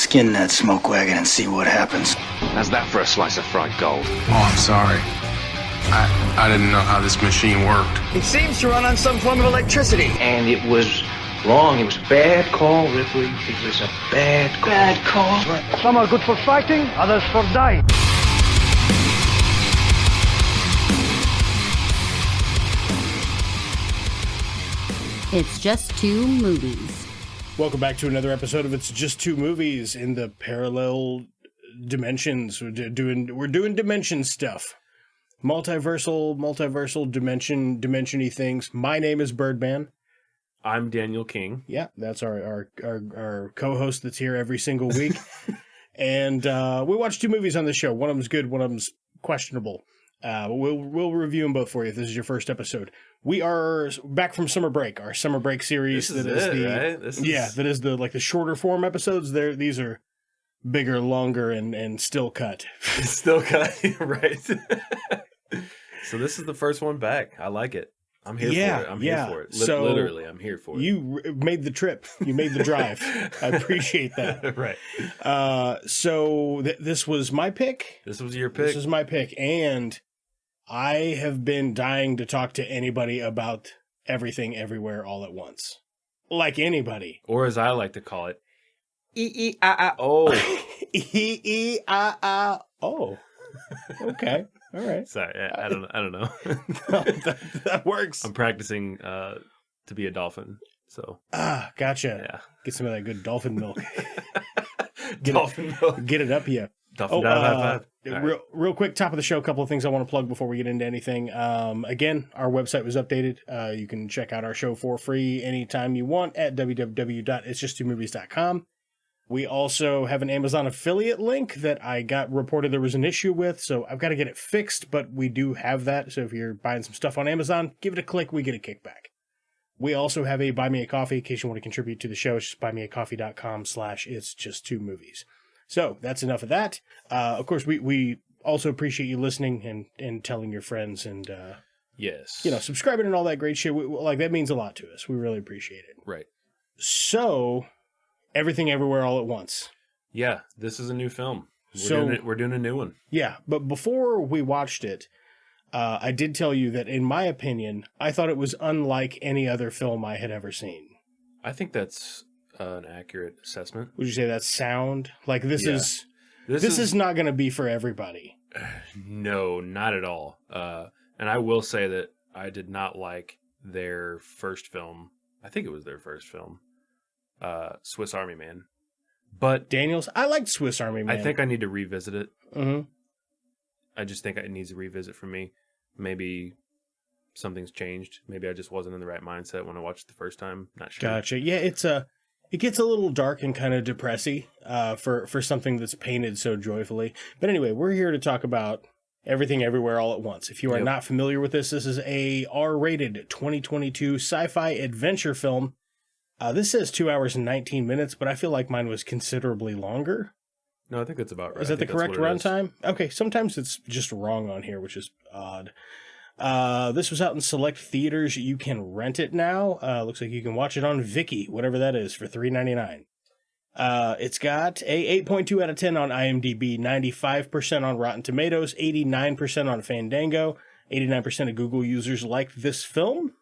Skin that smoke wagon and see what happens. How's that for a slice of fried gold? Oh, I'm sorry. I didn't know how this machine worked. It seems to run on some form of electricity. And it was wrong. It was a bad call, Ripley. It was a bad call. Bad call. Some are good for fighting, others for dying. It's Just Two Movies. Welcome back to another episode of It's Just Two Movies in the parallel dimensions. We're doing dimension stuff. Multiversal dimension-y things. My name is Birdman. I'm Daniel King. Yeah, that's our co-host that's here every single week. And we watch two movies on this show. One of them's good, one of them's questionable. We'll review them both for you if this is your first episode. We are back from summer break, our summer break series. That is the shorter form episodes. These are bigger, longer, and still cut. Still cut, right? So this is the first one back. I like it. I'm here for it. I'm here for it. Literally, I'm here for it. You made the trip. You made the drive. I appreciate that. Right. So this was my pick. This was your pick. This is my pick. And I have been dying to talk to anybody about Everything Everywhere All at Once. Like anybody. Or as I like to call it, E-E-I-I-O. E-E-I-I-O. Okay. All right. Sorry, I don't know. that works. I'm practicing to be a dolphin. So gotcha. Yeah. Get some of that good dolphin milk. Milk. Get it up, yeah. Dolphin high five. Real quick, top of the show, a couple of things I want to plug before we get into anything. Again, our website was updated. You can check out our show for free anytime you want at www.itsjusttwomovies.com. We also have an Amazon affiliate link that I got reported there was an issue with, so I've got to get it fixed, but we do have that. So if you're buying some stuff on Amazon, give it a click, we get a kickback. We also have a Buy Me a Coffee in case you want to contribute to the show. It's just buymeacoffee.com/itsjusttwomovies. So that's enough of that. Of course, we also appreciate you listening and telling your friends and yes, subscribing and all that great shit. That means a lot to us. We really appreciate it. Right. So, Everything Everywhere All at Once. Yeah, this is a new film. We're doing a new one. Yeah, but before we watched it, I did tell you that in my opinion, I thought it was unlike any other film I had ever seen. I think that's an accurate assessment. Would you say that's sound? Like this is not going to be for everybody. No, not at all. And I will say that I did not like their first film. I think it was their first film, Swiss Army Man. But Daniels, I liked Swiss Army Man. I think I need to revisit it. Mm-hmm. I just think it needs a revisit for me. Maybe something's changed. Maybe I just wasn't in the right mindset when I watched it the first time. Not sure. Gotcha. Yeah, it gets a little dark and kind of depressing for something that's painted so joyfully. But anyway, we're here to talk about Everything Everywhere All at Once. If you are not familiar with this is a R-rated 2022 sci-fi adventure film. This says 2 hours and 19 minutes, but I feel like mine was considerably longer. No, I think that's about right. Is that the correct runtime? Okay, sometimes it's just wrong on here, which is odd. This was out in select theaters. You can rent it now. Looks like you can watch it on Viki, whatever that is, for $3.99. It's got a 8.2 out of 10 on IMDb, 95% on Rotten Tomatoes, 89% on Fandango, 89% of Google users liked this film.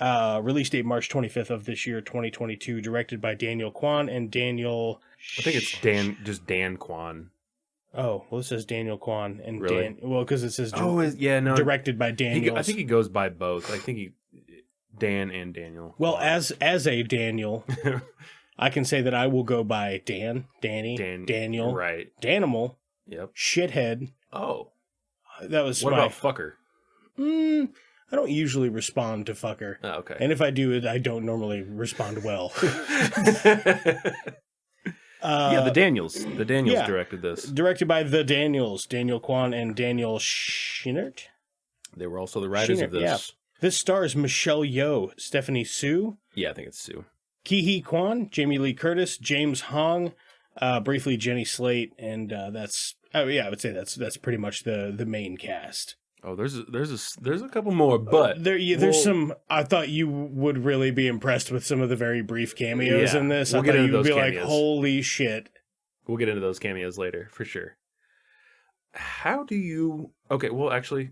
Release date March 25th of this year, 2022, directed by Daniel Kwan and Daniel... I think it's Dan Kwan. Oh, well, it says Daniel Kwan and really? Because it says directed by Daniel. I think he goes by both. I think Dan and Daniel. Well, as a Daniel, I can say that I will go by Danny, Daniel, right? Danimal, yep, shithead. Oh, that was what about fucker? I don't usually respond to fucker. Oh, okay, and if I do it, I don't normally respond well. The Daniels directed this. Directed by the Daniels, Daniel Kwan and Daniel Scheinert. They were also the writers of this. Yeah. This stars Michelle Yeoh, Stephanie Sue. Yeah, I think it's Sue. Ki-hee Kwan, Jamie Lee Curtis, James Hong, briefly Jenny Slate, and I would say that's pretty much the main cast. Oh, there's a couple more, but there's some. I thought you would really be impressed with some of the very brief cameos in this. We'll I get thought into you would those be cameos. like, "Holy shit!" We'll get into those cameos later for sure. How do you? Okay, well, actually,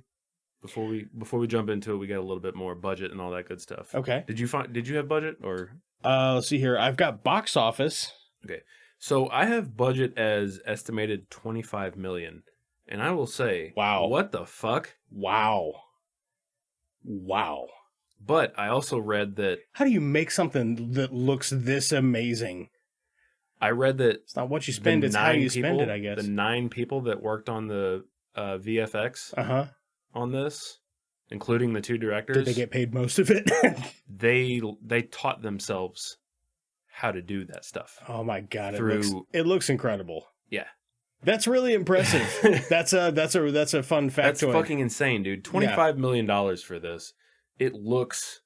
before we jump into it, we got a little bit more budget and all that good stuff. Okay. Did you have budget or? Let's see here. I've got box office. Okay, so I have budget as estimated $25 million, and I will say, wow, what the fuck? Wow. But I also read that. How do you make something that looks this amazing? I read that it's not what you spend; it's how you spend it. I guess the 9 people that worked on the VFX on this, including the 2 directors, did they get paid most of it? they taught themselves how to do that stuff. Oh my god! It looks incredible. Yeah, that's really impressive. That's a fun factoid. That's fucking insane, dude. $25 million for this. It looks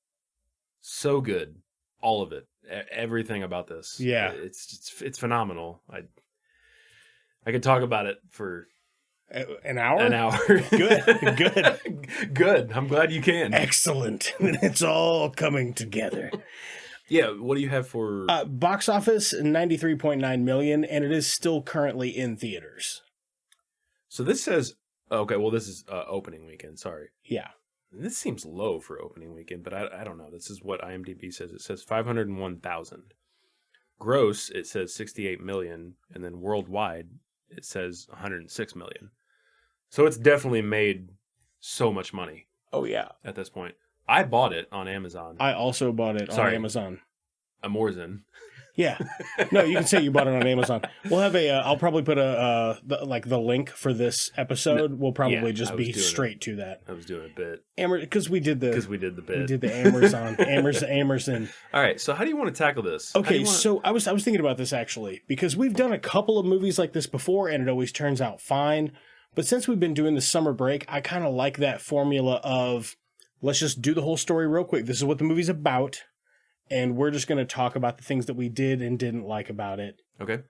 so good. All of it. Everything about this. Yeah. It's phenomenal. I could talk about it for an hour? An hour. Good. I'm glad you can. Excellent. It's all coming together. Yeah, what do you have for box office? 93.9 million, and it is still currently in theaters. So this says okay, well this is opening weekend, sorry. Yeah. This seems low for opening weekend, but I don't know. This is what IMDb says. It says 501,000. Gross, it says 68 million, and then worldwide, it says 106 million. So it's definitely made so much money. Oh, yeah. At this point. I bought it on Amazon. I also bought it on Amazon. Amazon. Yeah. No, you can say you bought it on Amazon. We'll have I'll probably put the link for this episode will probably just be straight to that. I was doing a bit. Because we did the bit. We did the Amazon. All right. So how do you want to tackle this? Okay. So I was thinking about this actually, because we've done a couple of movies like this before and it always turns out fine. But since we've been doing the summer break, I kind of like that formula of let's just do the whole story real quick. This is what the movie's about. And we're just going to talk about the things that we did and didn't like about it. Okay.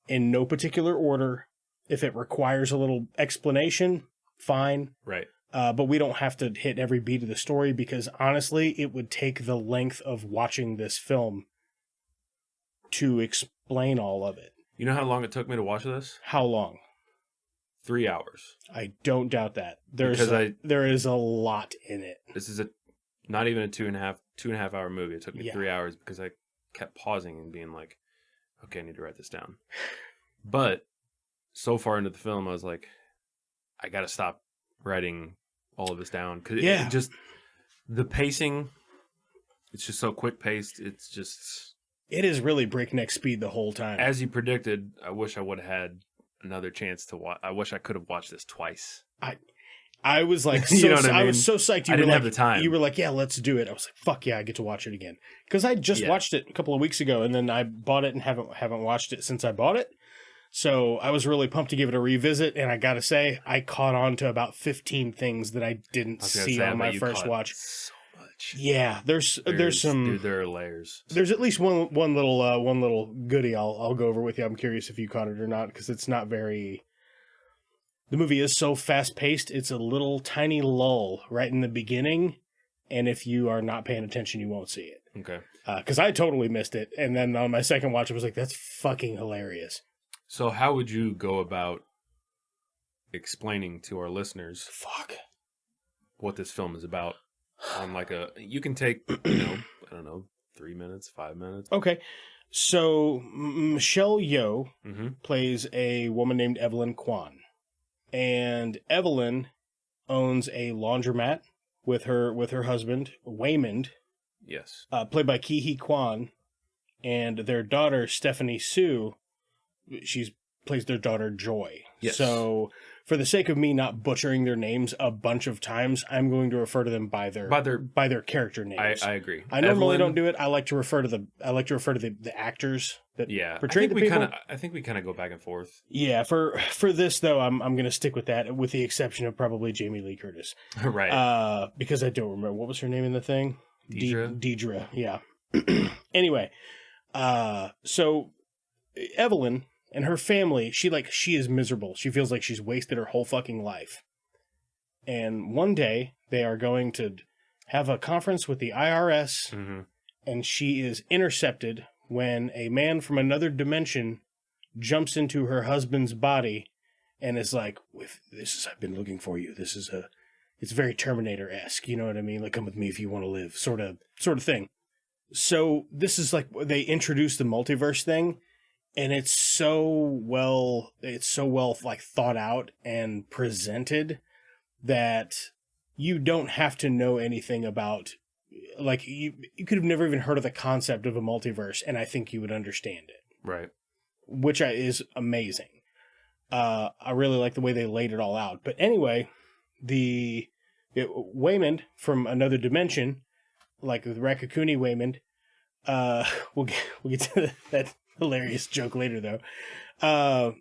In no particular order. If it requires a little explanation, fine. Right. But we don't have to hit every beat of the story because honestly, it would take the length of watching this film to explain all of it. You know how long it took me to watch this? How long? 3 hours. I don't doubt that. There is a lot in it. This is not even a two and a half hour movie. It took me 3 hours because I kept pausing and being like, okay, I need to write this down. But so far into the film, I was like, I got to stop writing all of this down. Because it just, the pacing, it's just so quick paced. It's just... It is really breakneck speed the whole time. As you predicted, I wish I would have had another chance to watch. I wish I could have watched this twice. I was like, you know what I mean? I was so psyched. I didn't have the time. You were like, yeah, let's do it. I was like, fuck yeah, I get to watch it again. Because I just watched it a couple of weeks ago, and then I bought it and haven't watched it since I bought it. So I was really pumped to give it a revisit, and I gotta say, I caught on to about 15 things that I didn't see on my first watch. So much. Yeah, there's some. Dude, there are layers. There's at least one little goodie I'll go over with you. I'm curious if you caught it or not because it's not very. The movie is so fast-paced, it's a little tiny lull right in the beginning, and if you are not paying attention, you won't see it. Okay. Because I totally missed it, and then on my second watch, I was like, that's fucking hilarious. So how would you go about explaining to our listeners what this film is about? On like you can take, I don't know, 3 minutes, 5 minutes. Okay. So Michelle Yeoh plays a woman named Evelyn Kwan. And Evelyn owns a laundromat with her husband, Waymond. Yes. Played by Ki-hee Kwan. And their daughter, Stephanie Sue, plays their daughter, Joy. Yes. So, for the sake of me not butchering their names a bunch of times, I'm going to refer to them by their character names. I agree. I normally don't do it. I like to refer to the actors that portray the people. I think we kind of go back and forth. Yeah, for this though, I'm going to stick with that, with the exception of probably Jamie Lee Curtis, right? Because I don't remember what was her name in the thing. Deidre. Yeah. Anyway, so Evelyn and her family, she is miserable. She feels like she's wasted her whole fucking life. And one day they are going to have a conference with the IRS, and she is intercepted when a man from another dimension jumps into her husband's body and is like, I've been looking for you. It's very Terminator-esque, you know what I mean? Like, come with me if you want to live, sort of thing. So this is like, they introduced the multiverse thing, and it's so well like thought out and presented that you don't have to know anything about, like, you could have never even heard of the concept of a multiverse, and I think you would understand it. Right. Which is amazing. I really like the way they laid it all out. But anyway, Waymond from another dimension, like the Rakakuni Waymond, we'll get to that hilarious joke later though. The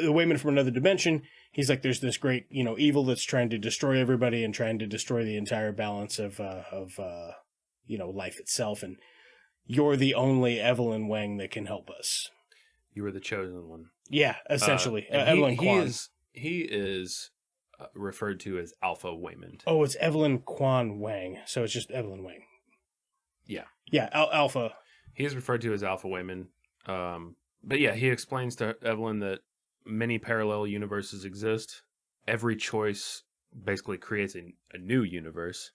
Waymond from another dimension, he's like, there's this great, evil that's trying to destroy everybody and trying to destroy the entire balance of life itself, and you're the only Evelyn Wang that can help us. You were the chosen one. Yeah, essentially. Evelyn Kwan. He is referred to as Alpha Waymond. Oh, it's Evelyn Kwan Wang, so it's just Evelyn Wang. Yeah. Yeah, Alpha. He is referred to as Alpha Waymond. But yeah, he explains to Evelyn that many parallel universes exist. Every choice basically creates a new universe.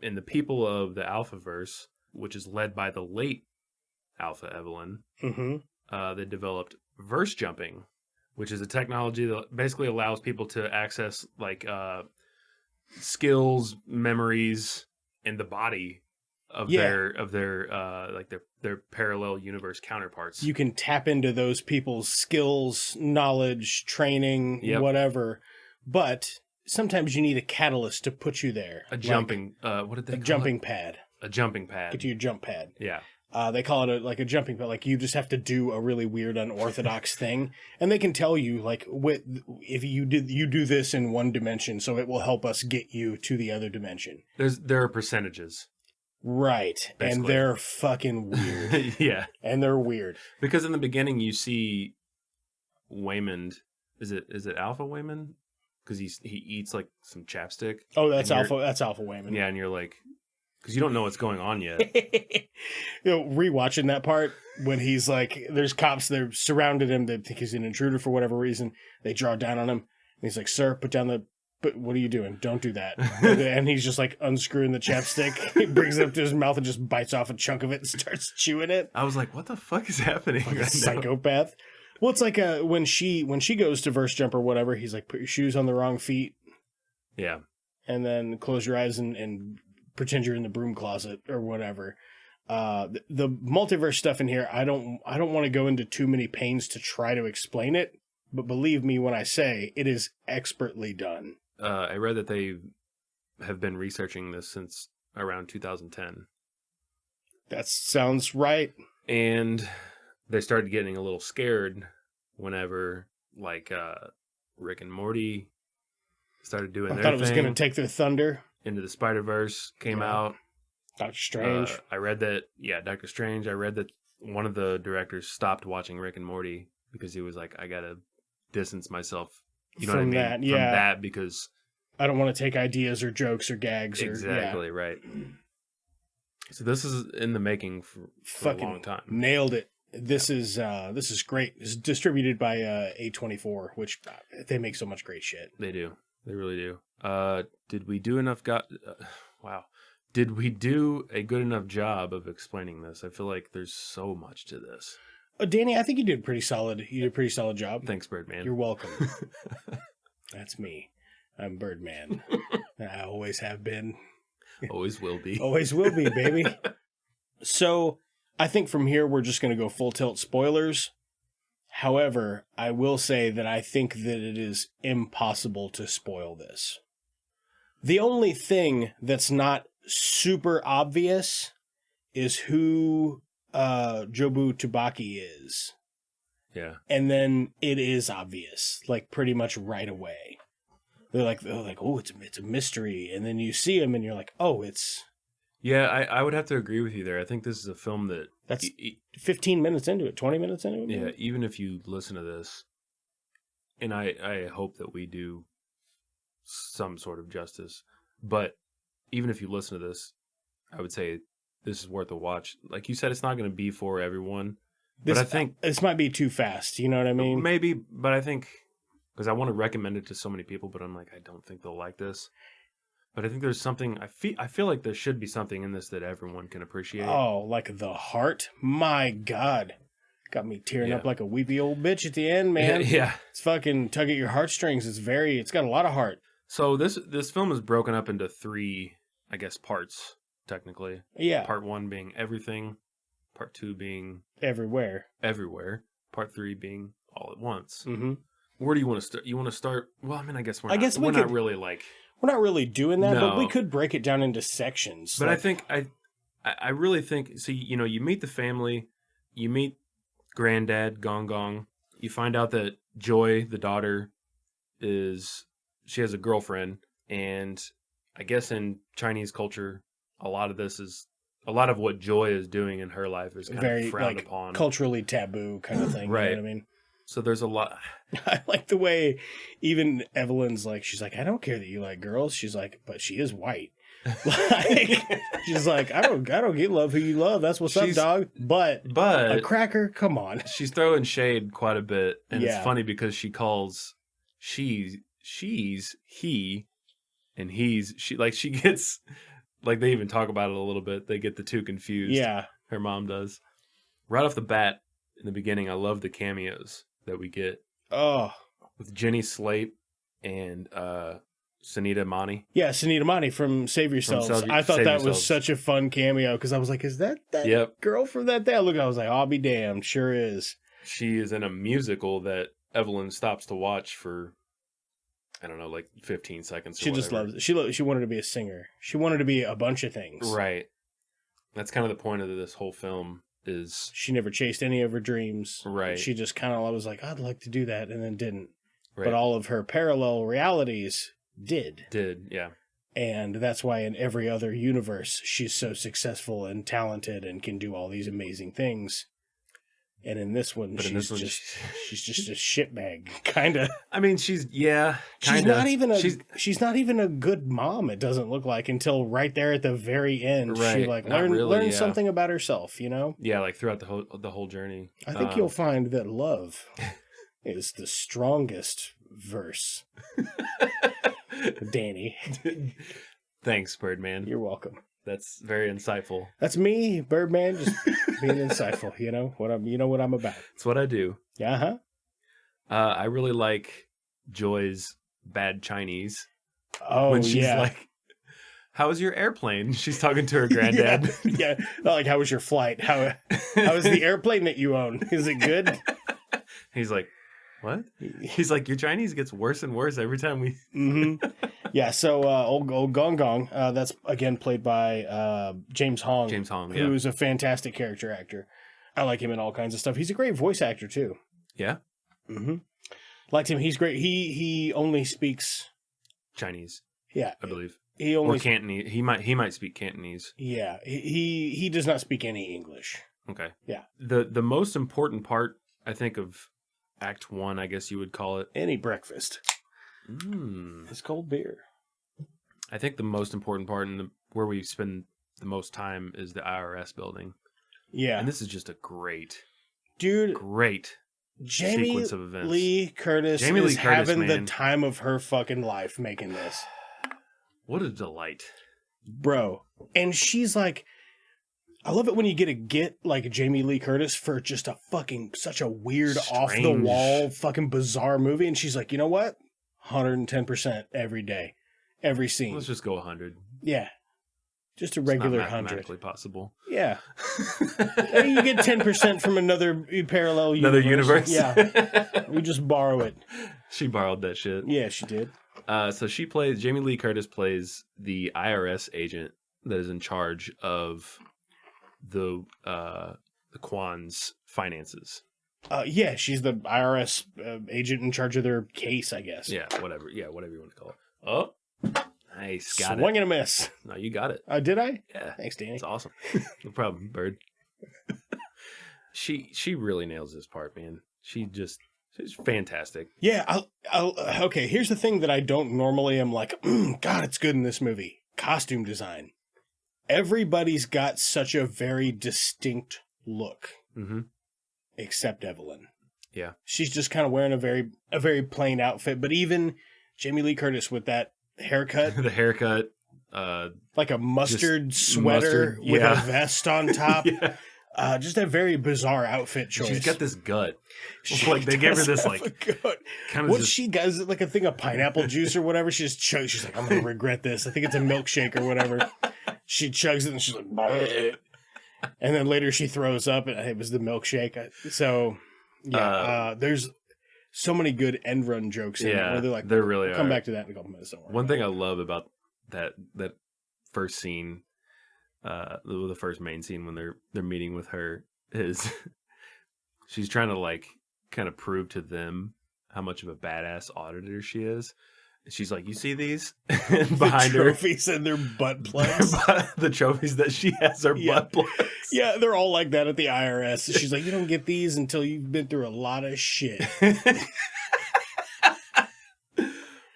And the people of the Alphaverse, which is led by the late Alpha Evelyn, they developed verse jumping, which is a technology that basically allows people to access like skills, memories, and the body of their parallel universe counterparts. You can tap into those people's skills, knowledge, training, whatever. But sometimes you need a catalyst to put you there. A jumping, what did they call jumping it? pad. A jumping pad. Get to your jump pad. Yeah. They call it a jumping pad. Like, you just have to do a really weird, unorthodox thing, and they can tell you, like, if you do this in one dimension, so it will help us get you to the other dimension. There are percentages. Right. Basically. And they're fucking weird. Yeah. And they're weird. Because in the beginning you see Waymond, is it Alpha Waymond? Because he eats like some chapstick. Oh, that's Alpha Waymond. Yeah, and you're like, because you don't know what's going on yet. Rewatching that part when he's like, there's cops, they're surrounded him, they think he's an intruder for whatever reason. They draw down on him, and he's like, "Sir, but what are you doing? Don't do that." And he's just like unscrewing the chapstick. He brings it up to his mouth and just bites off a chunk of it and starts chewing it. I was like, what the fuck is happening? Like a psychopath. Well, it's like when she goes to verse jump or whatever, he's like, put your shoes on the wrong feet. Yeah. And then close your eyes and pretend you're in the broom closet or whatever. The multiverse stuff in here, I don't want to go into too many pains to try to explain it, but believe me when I say it is expertly done. I read that they have been researching this since around 2010. That sounds right. And they started getting a little scared whenever, like, Rick and Morty started doing their thing. I thought it was going to take their thunder. Into the Spider-Verse came out. Doctor Strange. I read that, Doctor Strange. I read that one of the directors stopped watching Rick and Morty because he was like, I got to distance myself. You know from what I mean? That, From that, because I don't want to take ideas or jokes or gags. Exactly, right. So this is in the making for a long time. Nailed it. This is great. It's distributed by A24, which they make so much great shit. They do. They really do. Did we do enough? Wow. Did we do a good enough job of explaining this? I feel like there's so much to this. Danny, I think you did pretty solid. You did a pretty solid job. Thanks, Birdman. You're welcome. That's me. I'm Birdman. I always have been. Always will be. Always will be, baby. So I think from here we're just going to go full tilt spoilers. However, I will say that I think that it is impossible to spoil this. The only thing that's not super obvious is who Jobu Tubaki is. Yeah. And then it is obvious, like pretty much right away. They're like, oh, it's a mystery. And then you see him and you're like, oh, it's... Yeah, I would have to agree with you there. I think this is a film that... That's 15 minutes into it, 20 minutes into it? Yeah, even if you listen to this, and I hope that we do some sort of justice, but even if you listen to this, I would say this is worth a watch. Like you said, it's not going to be for everyone, But I think this might be too fast. You know what I mean? maybe, but I think because I want to recommend it to so many people, but I'm like, I don't think they'll like this. But I think there's something. I feel like there should be something in this that everyone can appreciate. Oh, like the heart? My God. Got me tearing up like a weepy old bitch at the end, man. Yeah. It's fucking tug at your heartstrings. It's got a lot of heart. So this film is broken up into 3, I guess, parts, technically. Yeah. Part 1 being everything. Part 2 being... Everywhere. Part 3 being all at once. Mm-hmm. Where do you want to start? You want to start... Well, I mean, I guess we're not really like... We're not really doing that, No. but we could break it down into sections. But I think... I really think... So, you know, you meet the family. You meet Granddad, Gong Gong. You find out that Joy, the daughter, she has a girlfriend, and I guess in Chinese culture, a lot of what Joy is doing in her life is kind of frowned upon. Culturally taboo kind of thing. Right. You know what I mean? So there's a lot. I like the way even Evelyn's like, she's like, I don't care that you like girls. She's like, but she is white. Like, she's like, I don't get love who you love. That's what's up, dog. But a cracker, come on. She's throwing shade quite a bit, and Yeah. it's funny because she calls she's he, and she gets like they even talk about it a little bit. They get the two confused. Yeah, her mom does. Right off the bat in the beginning, I love the cameos that we get. Oh, with Jenny Slate and Sunita Mani. Yeah, Sunita Mani from Save Yourselves. I thought that was such a fun cameo because I was like, is that girl from that thing? I was like, I'll be damned. Sure is. She is in a musical that Evelyn stops to watch for, I don't know, like 15 seconds. She just loves it. She wanted to be a singer. She wanted to be a bunch of things. Right. That's kind of the point of this whole film is... She never chased any of her dreams. Right. She just kind of was like, I'd like to do that, and then didn't. Right. But all of her parallel realities... Did, yeah. And that's why in every other universe, she's so successful and talented and can do all these amazing things. And in this one, she's just a shitbag, kind of. I mean, she's not even a good mom, it doesn't look like, until right there at the very end. Right. She learns something about herself, you know? Yeah, like throughout the whole journey. I think you'll find that love is the strongest verse. Danny. Thanks, Birdman. You're welcome. That's very insightful. That's me, Birdman, just being insightful. You know what I'm about. It's what I do. Uh-huh. I really like Joy's bad Chinese. Oh, when she's like, how was your airplane? She's talking to her granddad. yeah. Not like, how was your flight? How is the airplane that you own? Is it good? He's like, what? He's like, your Chinese gets worse and worse every time we... Mm-hmm. Yeah, so old Gong Gong, that's, again, played by James Hong. James Hong, who's a fantastic character actor. I like him in all kinds of stuff. He's a great voice actor, too. Yeah? Mm-hmm. Liked him. He's great. He only speaks... Chinese. Yeah. I believe. Or Cantonese. He might speak Cantonese. Yeah. He does not speak any English. Okay. Yeah. The most important part, I think, of Act 1, I guess you would call it. Any breakfast. It's cold beer. I think the most important part and where we spend the most time is the IRS building. Yeah. And this is just a great Jamie sequence of events. Lee Curtis is having the time of her fucking life making this. What a delight. Bro. And she's like... I love it when you get like Jamie Lee Curtis for just such a weird, off the wall, fucking bizarre movie. And she's like, you know what? 110% every day, every scene. Let's just go 100. Yeah. Just a regular 100. Mathematically possible. Yeah. You get 10% from another parallel universe. Another universe? Yeah. We just borrow it. She borrowed that shit. Yeah, she did. So Jamie Lee Curtis plays the IRS agent that is in charge of the Kwan's finances. Yeah, she's the IRS agent in charge of their case, I guess. Yeah, whatever you want to call it. Oh, nice, got it. Swing and a miss. No, you got it. Did I? Yeah, thanks, Danny. It's awesome. No problem, Bird. She really nails this part, man. She's fantastic. Yeah. Okay. Here's the thing that I don't normally am like, God, it's good in this movie. Costume design. Everybody's got such a very distinct look. Mm-hmm. except Evelyn. Yeah. She's just kind of wearing a very plain outfit, but even Jamie Lee Curtis with that haircut, The haircut, like a mustard just sweater mustard, with yeah. a vest on top. yeah. Just a very bizarre outfit choice. She's got this gut. She Like they gave her does this have like a gut. kind of What just, she does, like a thing of pineapple juice or whatever. She just chugs. She's like, I'm gonna regret this. I think it's a milkshake or whatever. She chugs it and she's like, "Bleh." And then later she throws up. And it was the milkshake. So yeah, there's so many good end run jokes in it where they're like, there really we'll come are. back to that in a couple minutes. Don't worry. One thing I love about that first scene, the first main scene when they're meeting with her is she's trying to like kind of prove to them how much of a badass auditor she is. And she's like, "You see these behind the her trophies and their butt plugs." the trophies that she has are butt plugs. Yeah, they're all like that at the IRS. She's like, "You don't get these until you've been through a lot of shit."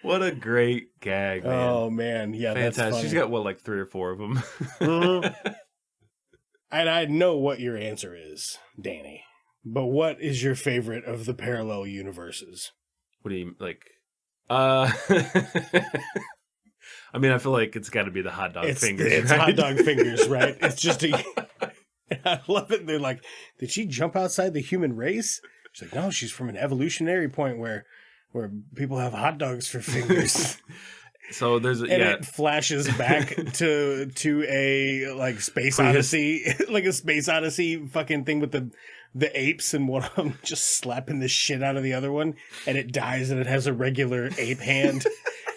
What a great gag, man. Oh man, yeah, fantastic. that's funny. She's got what, like 3 or 4 of them. Mhm. And I know what your answer is, Danny. But what is your favorite of the parallel universes? What do you like? I mean, I feel like it's got to be the hot dog fingers. It's right? hot dog fingers, right? It's just I love it. They're like, did she jump outside the human race? She's like, no, she's from an evolutionary point where people have hot dogs for fingers. So there's It flashes back to a like Space Odyssey, like a Space Odyssey fucking thing with the apes and one of them just slapping the shit out of the other one, and it dies and it has a regular ape hand,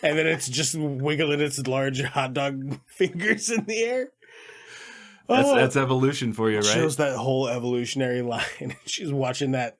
and then it's just wiggling its large hot dog fingers in the air. That's evolution for you, right? Shows that whole evolutionary line. She's watching that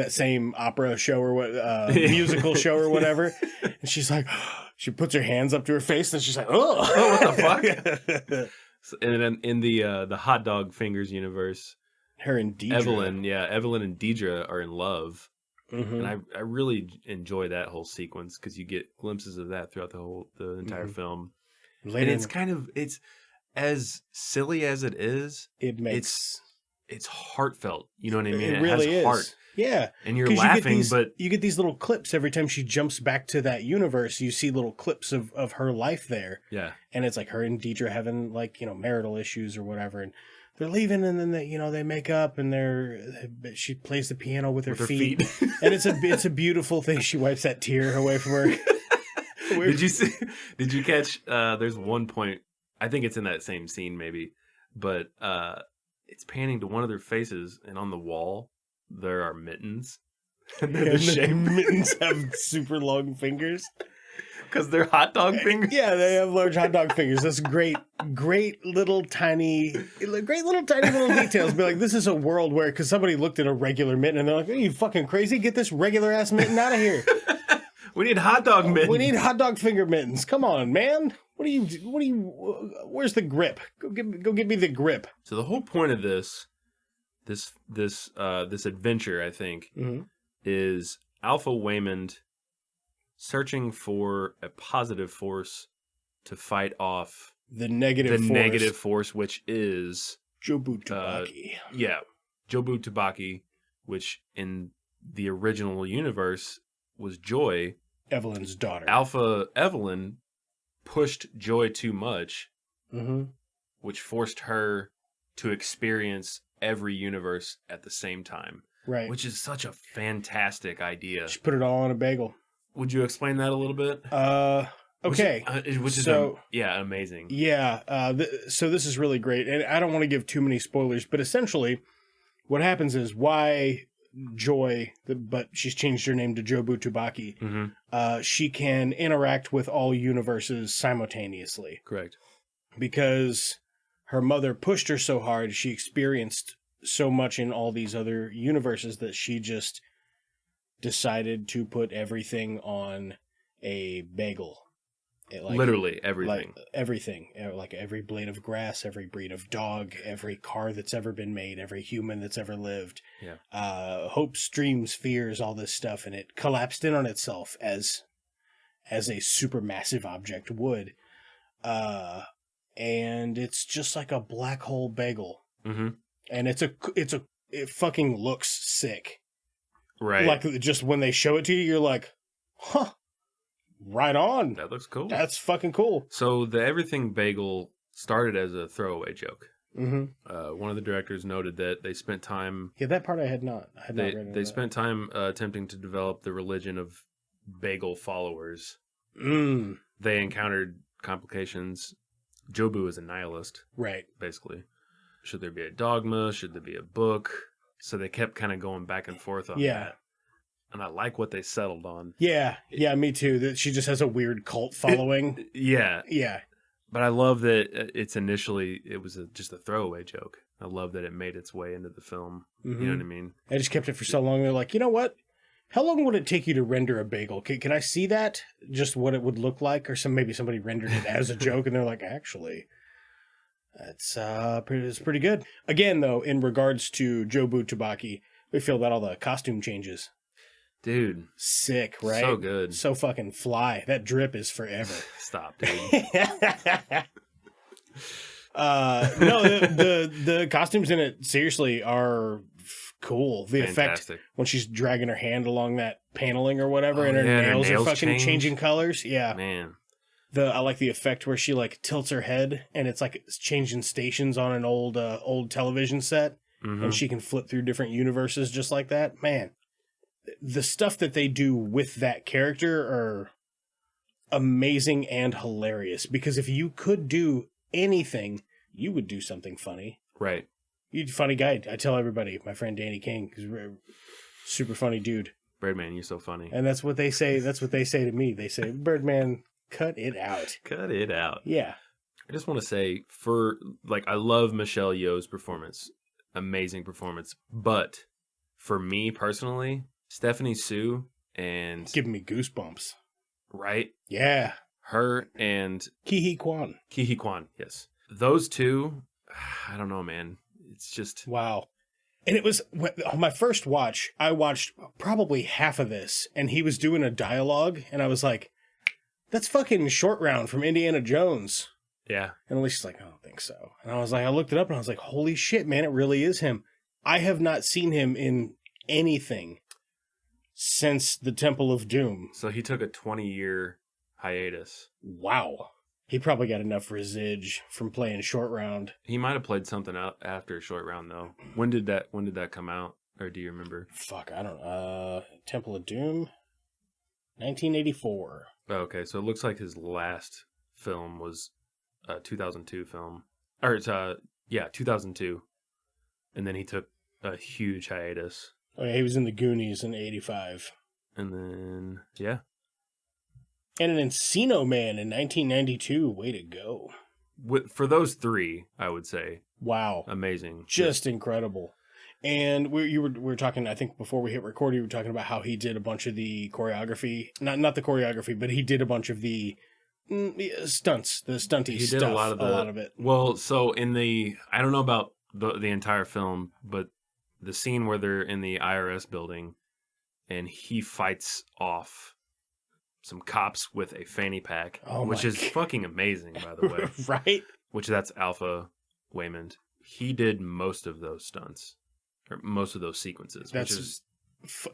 same opera show or what musical show or whatever, and she's like, she puts her hands up to her face and she's like, oh what the fuck? So, and then in the hot dog fingers universe, her and Deidre. Evelyn and Deidre are in love, Mm-hmm. and I really enjoy that whole sequence because you get glimpses of that throughout the entire film. Later And it's as silly as it is. it makes It's heartfelt. You know what I mean? it really has is. heart. Yeah, And you're 'cause laughing, but you get these little clips every time she jumps back to that universe. You see little clips of her life there, yeah. and it's like her and Deidre having like marital issues or whatever, and they're leaving, and then they make up, and she plays the piano with her feet. And it's a beautiful thing. She wipes that tear away from her. Did you catch? There's one point. I think it's in that same scene, maybe, but it's panning to one of their faces, and on the wall there are mittens. And they're the shape. Mittens have super long fingers because they're hot dog fingers. Yeah, they have large hot dog fingers. That's great little tiny details. Be like, this is a world where, because somebody looked at a regular mitten and they're like, are you fucking crazy? Get this regular ass mitten out of here. We need hot dog mittens. We need hot dog finger mittens. Come on, man. Where's the grip? Go get me the grip. So the whole point of this adventure, I think, is Alpha Waymond searching for a positive force to fight off the negative force, which is Jobu Tubaki. Jobu Tubaki, which in the original universe was Joy, Evelyn's daughter. Alpha Evelyn pushed Joy too much, which forced her to experience every universe at the same time. Right. Which is such a fantastic idea. She put it all on a bagel. Would you explain that a little bit? Okay. Which is amazing. Yeah. So this is really great. And I don't want to give too many spoilers, but essentially what happens is why Joy, but she's changed her name to Jobu Tubaki, she can interact with all universes simultaneously. Correct. Because her mother pushed her so hard, she experienced so much in all these other universes that she just decided to put everything on a bagel. Literally everything. Like everything. Like every blade of grass, every breed of dog, every car that's ever been made, every human that's ever lived. Yeah. Hopes, dreams, fears, all this stuff. And it collapsed in on itself as a supermassive object would. And it's just like a black hole bagel. And it's it fucking looks sick. Right. Like, just when they show it to you, you're like, huh, right on. That looks cool. That's fucking cool. So the everything bagel started as a throwaway joke. Mm-hmm. One of the directors noted that they spent time. Yeah, that part I had not read. They spent time attempting to develop the religion of bagel followers. Mm. They encountered complications. Jobu is a nihilist, Right. basically. Should there be a dogma? Should there be a book? So they kept kind of going back and forth on that. And I like what they settled on. Yeah, me too. That she just has a weird cult following. Yeah. Yeah. But I love that it was just a throwaway joke. I love that it made its way into the film. Mm-hmm. You know what I mean? I just kept it for so long. They're like, you know what? How long would it take you to render a bagel? Can I see that? Just what it would look like? Or maybe somebody rendered it as a joke and they're like, actually, it's pretty good. Again, though, in regards to Jobu Tubaki, we feel about all the costume changes. Dude. Sick, right? So good. So fucking fly. That drip is forever. Stop, dude. No, the costumes in it seriously are cool. The Fantastic. effect when she's dragging her hand along that paneling or whatever, and her yeah, nails her are nails fucking change. changing colors. Yeah, Man. I like the effect where she like tilts her head and it's like it's changing stations on an old television set, Mm-hmm. and she can flip through different universes just like that. Man, the stuff that they do with that character are amazing and hilarious, because if you could do anything, you would do something funny. Right. You're a funny guy. I tell everybody, my friend Danny King is a super funny dude. Birdman, you're so funny. And that's what they say. That's what they say to me. They say, Birdman, cut it out. Cut it out. Yeah. I just want to say, I love Michelle Yeoh's performance. Amazing performance. But for me personally, Stephanie Sue and... Giving me goosebumps. Right? Yeah. Her and... Ki-hee Kwan. Ki-hee Kwan, yes. Those two, I don't know, man. It's just... Wow. And it was... On my first watch, I watched probably half of this, and he was doing a dialogue, and I was like, that's fucking Short Round from Indiana Jones. Yeah. And Alicia's like, I don't think so. And I was like, I looked it up, and I was like, holy shit, man, it really is him. I have not seen him in anything since the Temple of Doom. So he took a 20-year hiatus. Wow. He probably got enough residge from playing Short Round. He might have played something out after Short Round, though. When did that come out? Or do you remember? Fuck, I don't know. Temple of Doom, 1984. Oh, okay, so it looks like his last film was a 2002 film. Or it's 2002. And then he took a huge hiatus. Oh, yeah, he was in the Goonies in 85. And then, yeah. And an Encino Man in 1992. Way to go. For those three, I would say. Wow. Amazing. Just incredible. And we were talking, I think before we hit record, you were talking about how he did a bunch of the choreography. Not the choreography, but he did a bunch of the stunts, the stunty He stuff. did a lot of it. Well, so I don't know about the entire film, but the scene where they're in the IRS building and he fights off some cops with a fanny pack, which is fucking amazing, by the way. Right? Which that's Alpha Waymond. He did most of those stunts, or most of those sequences, That's which is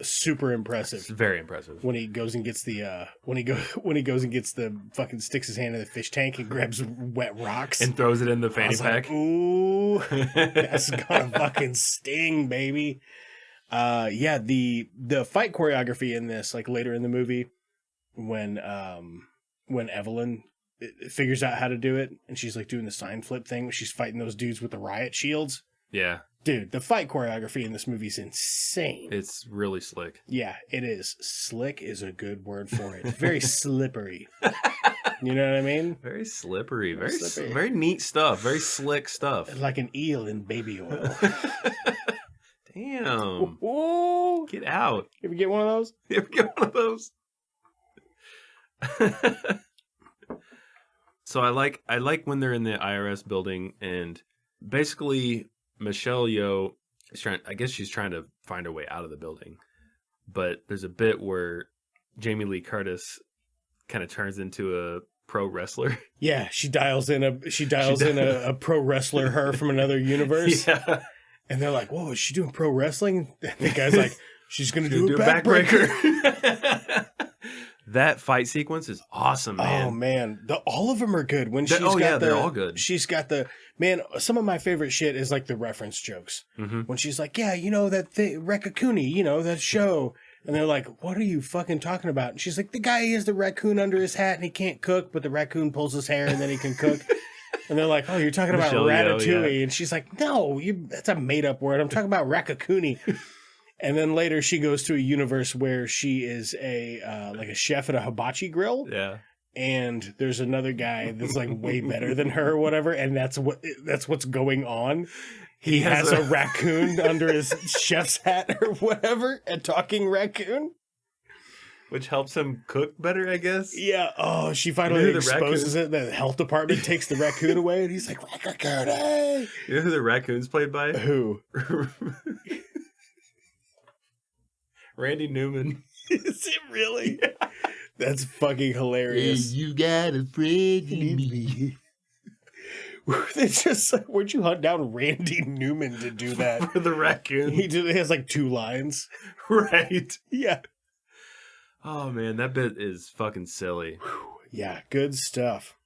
super impressive. it's very impressive. When he goes and gets the fucking sticks his hand in the fish tank and grabs wet rocks And throws it in the I fanny was pack. like, ooh, that's gonna fucking sting, baby. Yeah, the fight choreography in this, like later in the movie, when Evelyn figures out how to do it, and she's like doing the sign flip thing when she's fighting those dudes with the riot shields. Yeah. Dude, the fight choreography in this movie is insane. It's really slick. Yeah, it is. Slick is a good word for it. Very slippery. You know what I mean? Very slippery. Very Slippery. very neat stuff. Very slick stuff. Like an eel in baby oil. Damn. Ooh. Get out. You ever get one of those? You ever get one of those? So I like when they're in the IRS building and basically Michelle Yeoh is she's trying to find her way out of the building. But there's a bit where Jamie Lee Curtis kind of turns into a pro wrestler. Yeah, she dials in a pro wrestler her from another universe. Yeah. And they're like, whoa, is she doing pro wrestling? And the guy's like, she's going to do a backbreaker. That fight sequence is awesome, man. Oh, man. All of them are good. When she's they're all good. She's got man, some of my favorite shit is like the reference jokes. Mm-hmm. When she's like, yeah, you know, that thing, Rekakuni, you know, that show. And they're like, what are you fucking talking about? And she's like, the guy, he has the raccoon under his hat and he can't cook, but the raccoon pulls his hair and then he can cook. And they're like, oh, you're talking about Ratatouille. Yeah. And she's like, no, that's a made-up word. I'm talking about Rakakuni. And then later she goes to a universe where she is like a chef at a hibachi grill. Yeah. And there's another guy that's like way better than her or whatever. And that's what's going on. He has a raccoon under his chef's hat or whatever, a talking raccoon. Which helps him cook better, I guess. Yeah. Oh, she finally exposes it. The health department takes the raccoon away, and he's like, "Raccoon!" Hey! You know who the raccoon's played by? Who? Randy Newman. Is it really? Yeah. That's fucking hilarious. Hey, you got a friend in me. It's just like, where'd you hunt down Randy Newman to do that? For the raccoon. He has like 2 lines. Right. Yeah. Oh, man, that bit is fucking silly. Yeah, good stuff.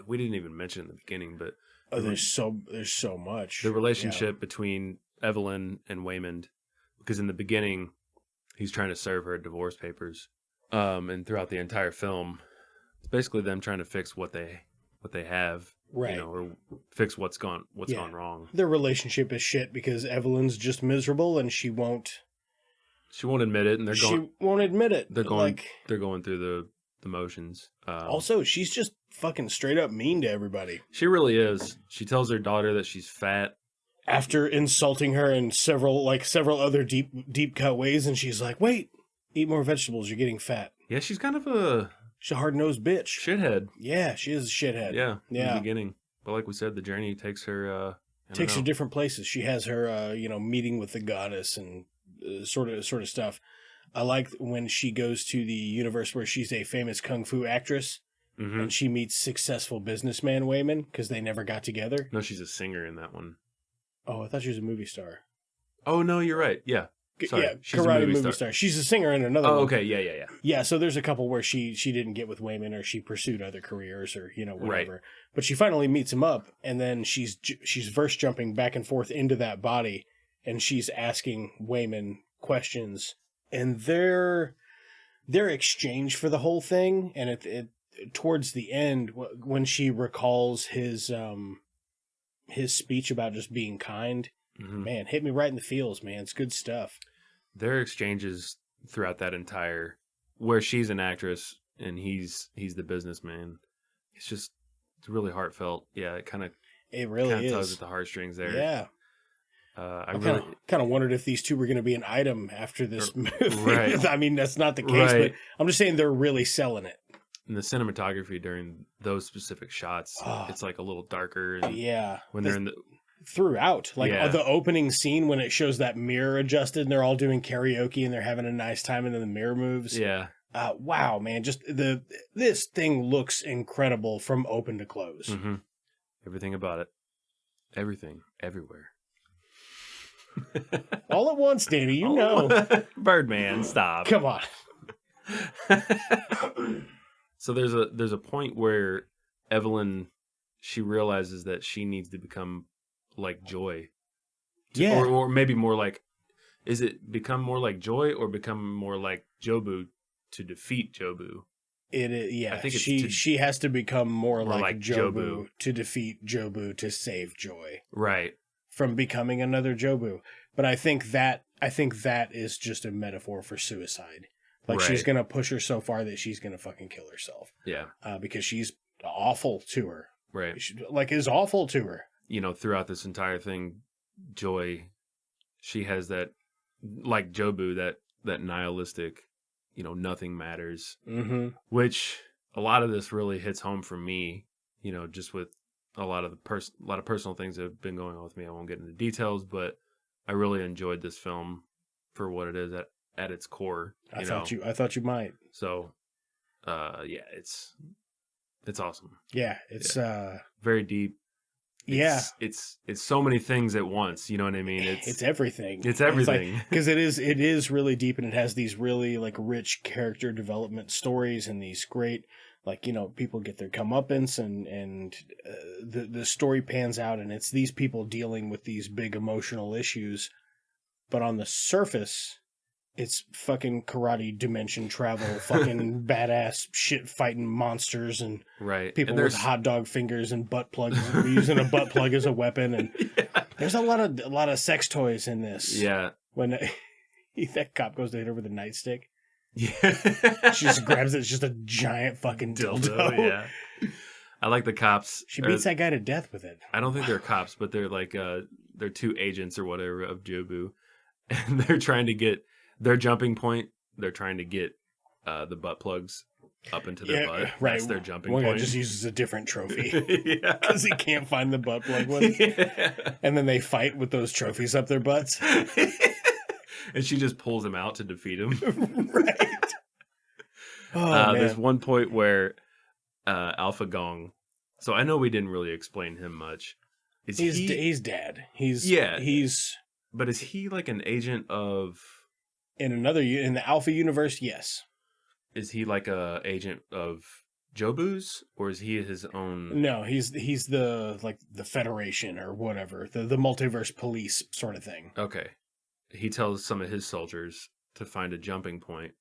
We didn't even mention in the beginning, but... there's so much. The relationship between Evelyn and Waymond, because in the beginning, he's trying to serve her divorce papers. And throughout the entire film, it's basically them trying to fix what they have. Right. You know, or fix what's gone wrong. Their relationship is shit because Evelyn's just miserable and she won't admit it, and she won't admit it. They're going through the motions. Also, she's just fucking straight up mean to everybody. She really is. She tells her daughter that she's fat after insulting her in several other deep cut ways, and she's like, "Wait, eat more vegetables. You're getting fat." Yeah, she's kind of she's a hard nosed bitch. Shithead. Yeah, she is a shithead. Yeah. In the beginning, but like we said, the journey takes her her different places. She has her meeting with the goddess and. Sort of stuff. I like when she goes to the universe where she's a famous kung fu actress, and she meets successful businessman Waymond because they never got together. No, she's a singer in that one. Oh, I thought she was a movie star. Oh no, you're right. Yeah, sorry. Yeah, she's karate movie star. She's a singer in another. Oh, one. Okay, yeah. Yeah, so there's a couple where she didn't get with Waymond, or she pursued other careers, or whatever. Right. But she finally meets him up, and then she's verse jumping back and forth into that body. And she's asking Waymond questions, and their exchange for the whole thing, and it towards the end when she recalls his speech about just being kind, man, hit me right in the feels, man. It's good stuff. Their exchanges throughout that entire, where she's an actress and he's the businessman, it's really heartfelt. Yeah, it really is. Tugs at the heartstrings there. Yeah. I kind of wondered if these two were going to be an item after this movie. Right. I mean, that's not the case, but I'm just saying they're really selling it. And the cinematography during those specific shots, it's like a little darker. And when they're in the throughout, the opening scene when it shows that mirror adjusted and they're all doing karaoke and they're having a nice time, and then the mirror moves. Yeah. Wow, man! Just this thing looks incredible from open to close. Mm-hmm. Everything about it, everything, everywhere. All at once, Danny, you know. Birdman, stop. Come on. So there's a point where Evelyn, she realizes that she needs to become like Joy. Or maybe more like, is it become more like Joy or become more like Jobu to defeat Jobu? I think she has to become more like Jobu to defeat Jobu to save Joy. Right. From becoming another Jobu. But I think that is just a metaphor for suicide. Like, she's going to push her so far that she's going to fucking kill herself. Yeah. Because she's awful to her. Right. Is awful to her. Throughout this entire thing, Joy, she has that, like Jobu, that nihilistic, nothing matters. Mm-hmm. Which a lot of this really hits home for me, just with a lot of personal things that have been going on with me. I won't get into details, but I really enjoyed this film for what it is at its core. I thought you might. So, it's awesome. Yeah, it's very deep. It's so many things at once. You know what I mean? It's everything. It's everything. Because it is really deep, and it has these really like rich character development stories and these great, like, you know, people get their comeuppance and the story pans out, and it's these people dealing with these big emotional issues. But on the surface, it's fucking karate dimension travel, fucking badass shit fighting monsters and people with hot dog fingers and butt plugs, using a butt plug as a weapon. And there's a lot of sex toys in this. Yeah. When that cop goes to hit her with a nightstick, Yeah. she just grabs it. It's just a giant fucking dildo. Yeah. I like the cops. She beats that guy to death with it. I don't think they're cops, but they're like they're two agents or whatever of Jobu, and they're trying to get their jumping point. They're trying to get the butt plugs up into their butt. Right. That's their jumping One point. guy just uses a different trophy Yeah. because he can't find the butt plug one. Yeah. And then they fight with those trophies up their butts. And she just pulls him out to defeat him. Right. Oh, There's man. one point where Alpha Gong. So I know we didn't really explain him much. He's dead. He's But is he like an agent of? in the Alpha universe. Yes. Is he like a agent of Jobu's, or is he his own? No, he's the Federation or whatever, the multiverse police sort of thing. Okay, he tells some of his soldiers to find a jumping point.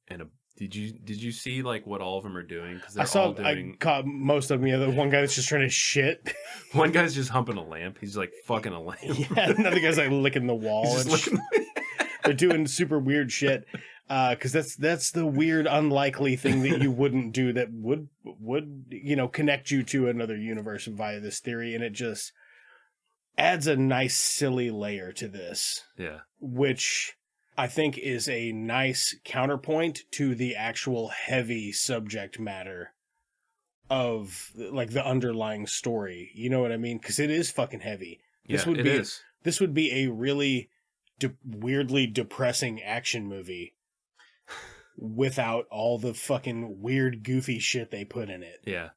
And did you see like what all of them are doing? Because I caught most of them. Yeah, the one guy that's just trying to shit. One guy's just humping a lamp. He's like fucking a lamp. Yeah, another guy's like licking the wall. He's just And they're doing super weird shit. Because that's the weird, unlikely thing that you wouldn't do that would connect you to another universe via this theory, and it just adds a nice, silly layer to this. Yeah, which I think is a nice counterpoint to the actual heavy subject matter of like the underlying story. You know what I mean? Because it is fucking heavy. This would be a really weirdly depressing action movie without all the fucking weird, goofy shit they put in it. yeah.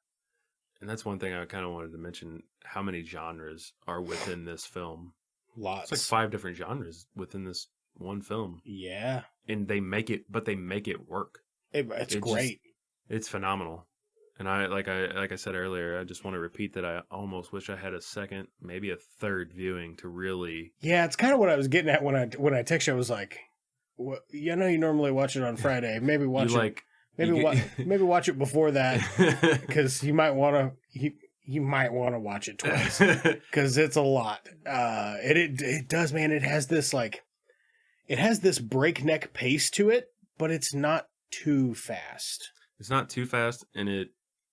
And that's one thing I kind of wanted to mention, how many genres are within this film. Lots. It's like 5 different genres within this one film. Yeah. And they make it work. It's great. It's phenomenal. And like I said earlier, I just want to repeat that I almost wish I had a second, maybe a third viewing to really. Yeah, it's kind of what I was getting at when I text you. I was like, "What? You know, you normally watch it on Friday. Maybe watch it. Maybe watch it before that, because you might want to watch it twice, because it's a lot. It does, man. It has this breakneck pace to it, but it's not too fast. It's not too fast, and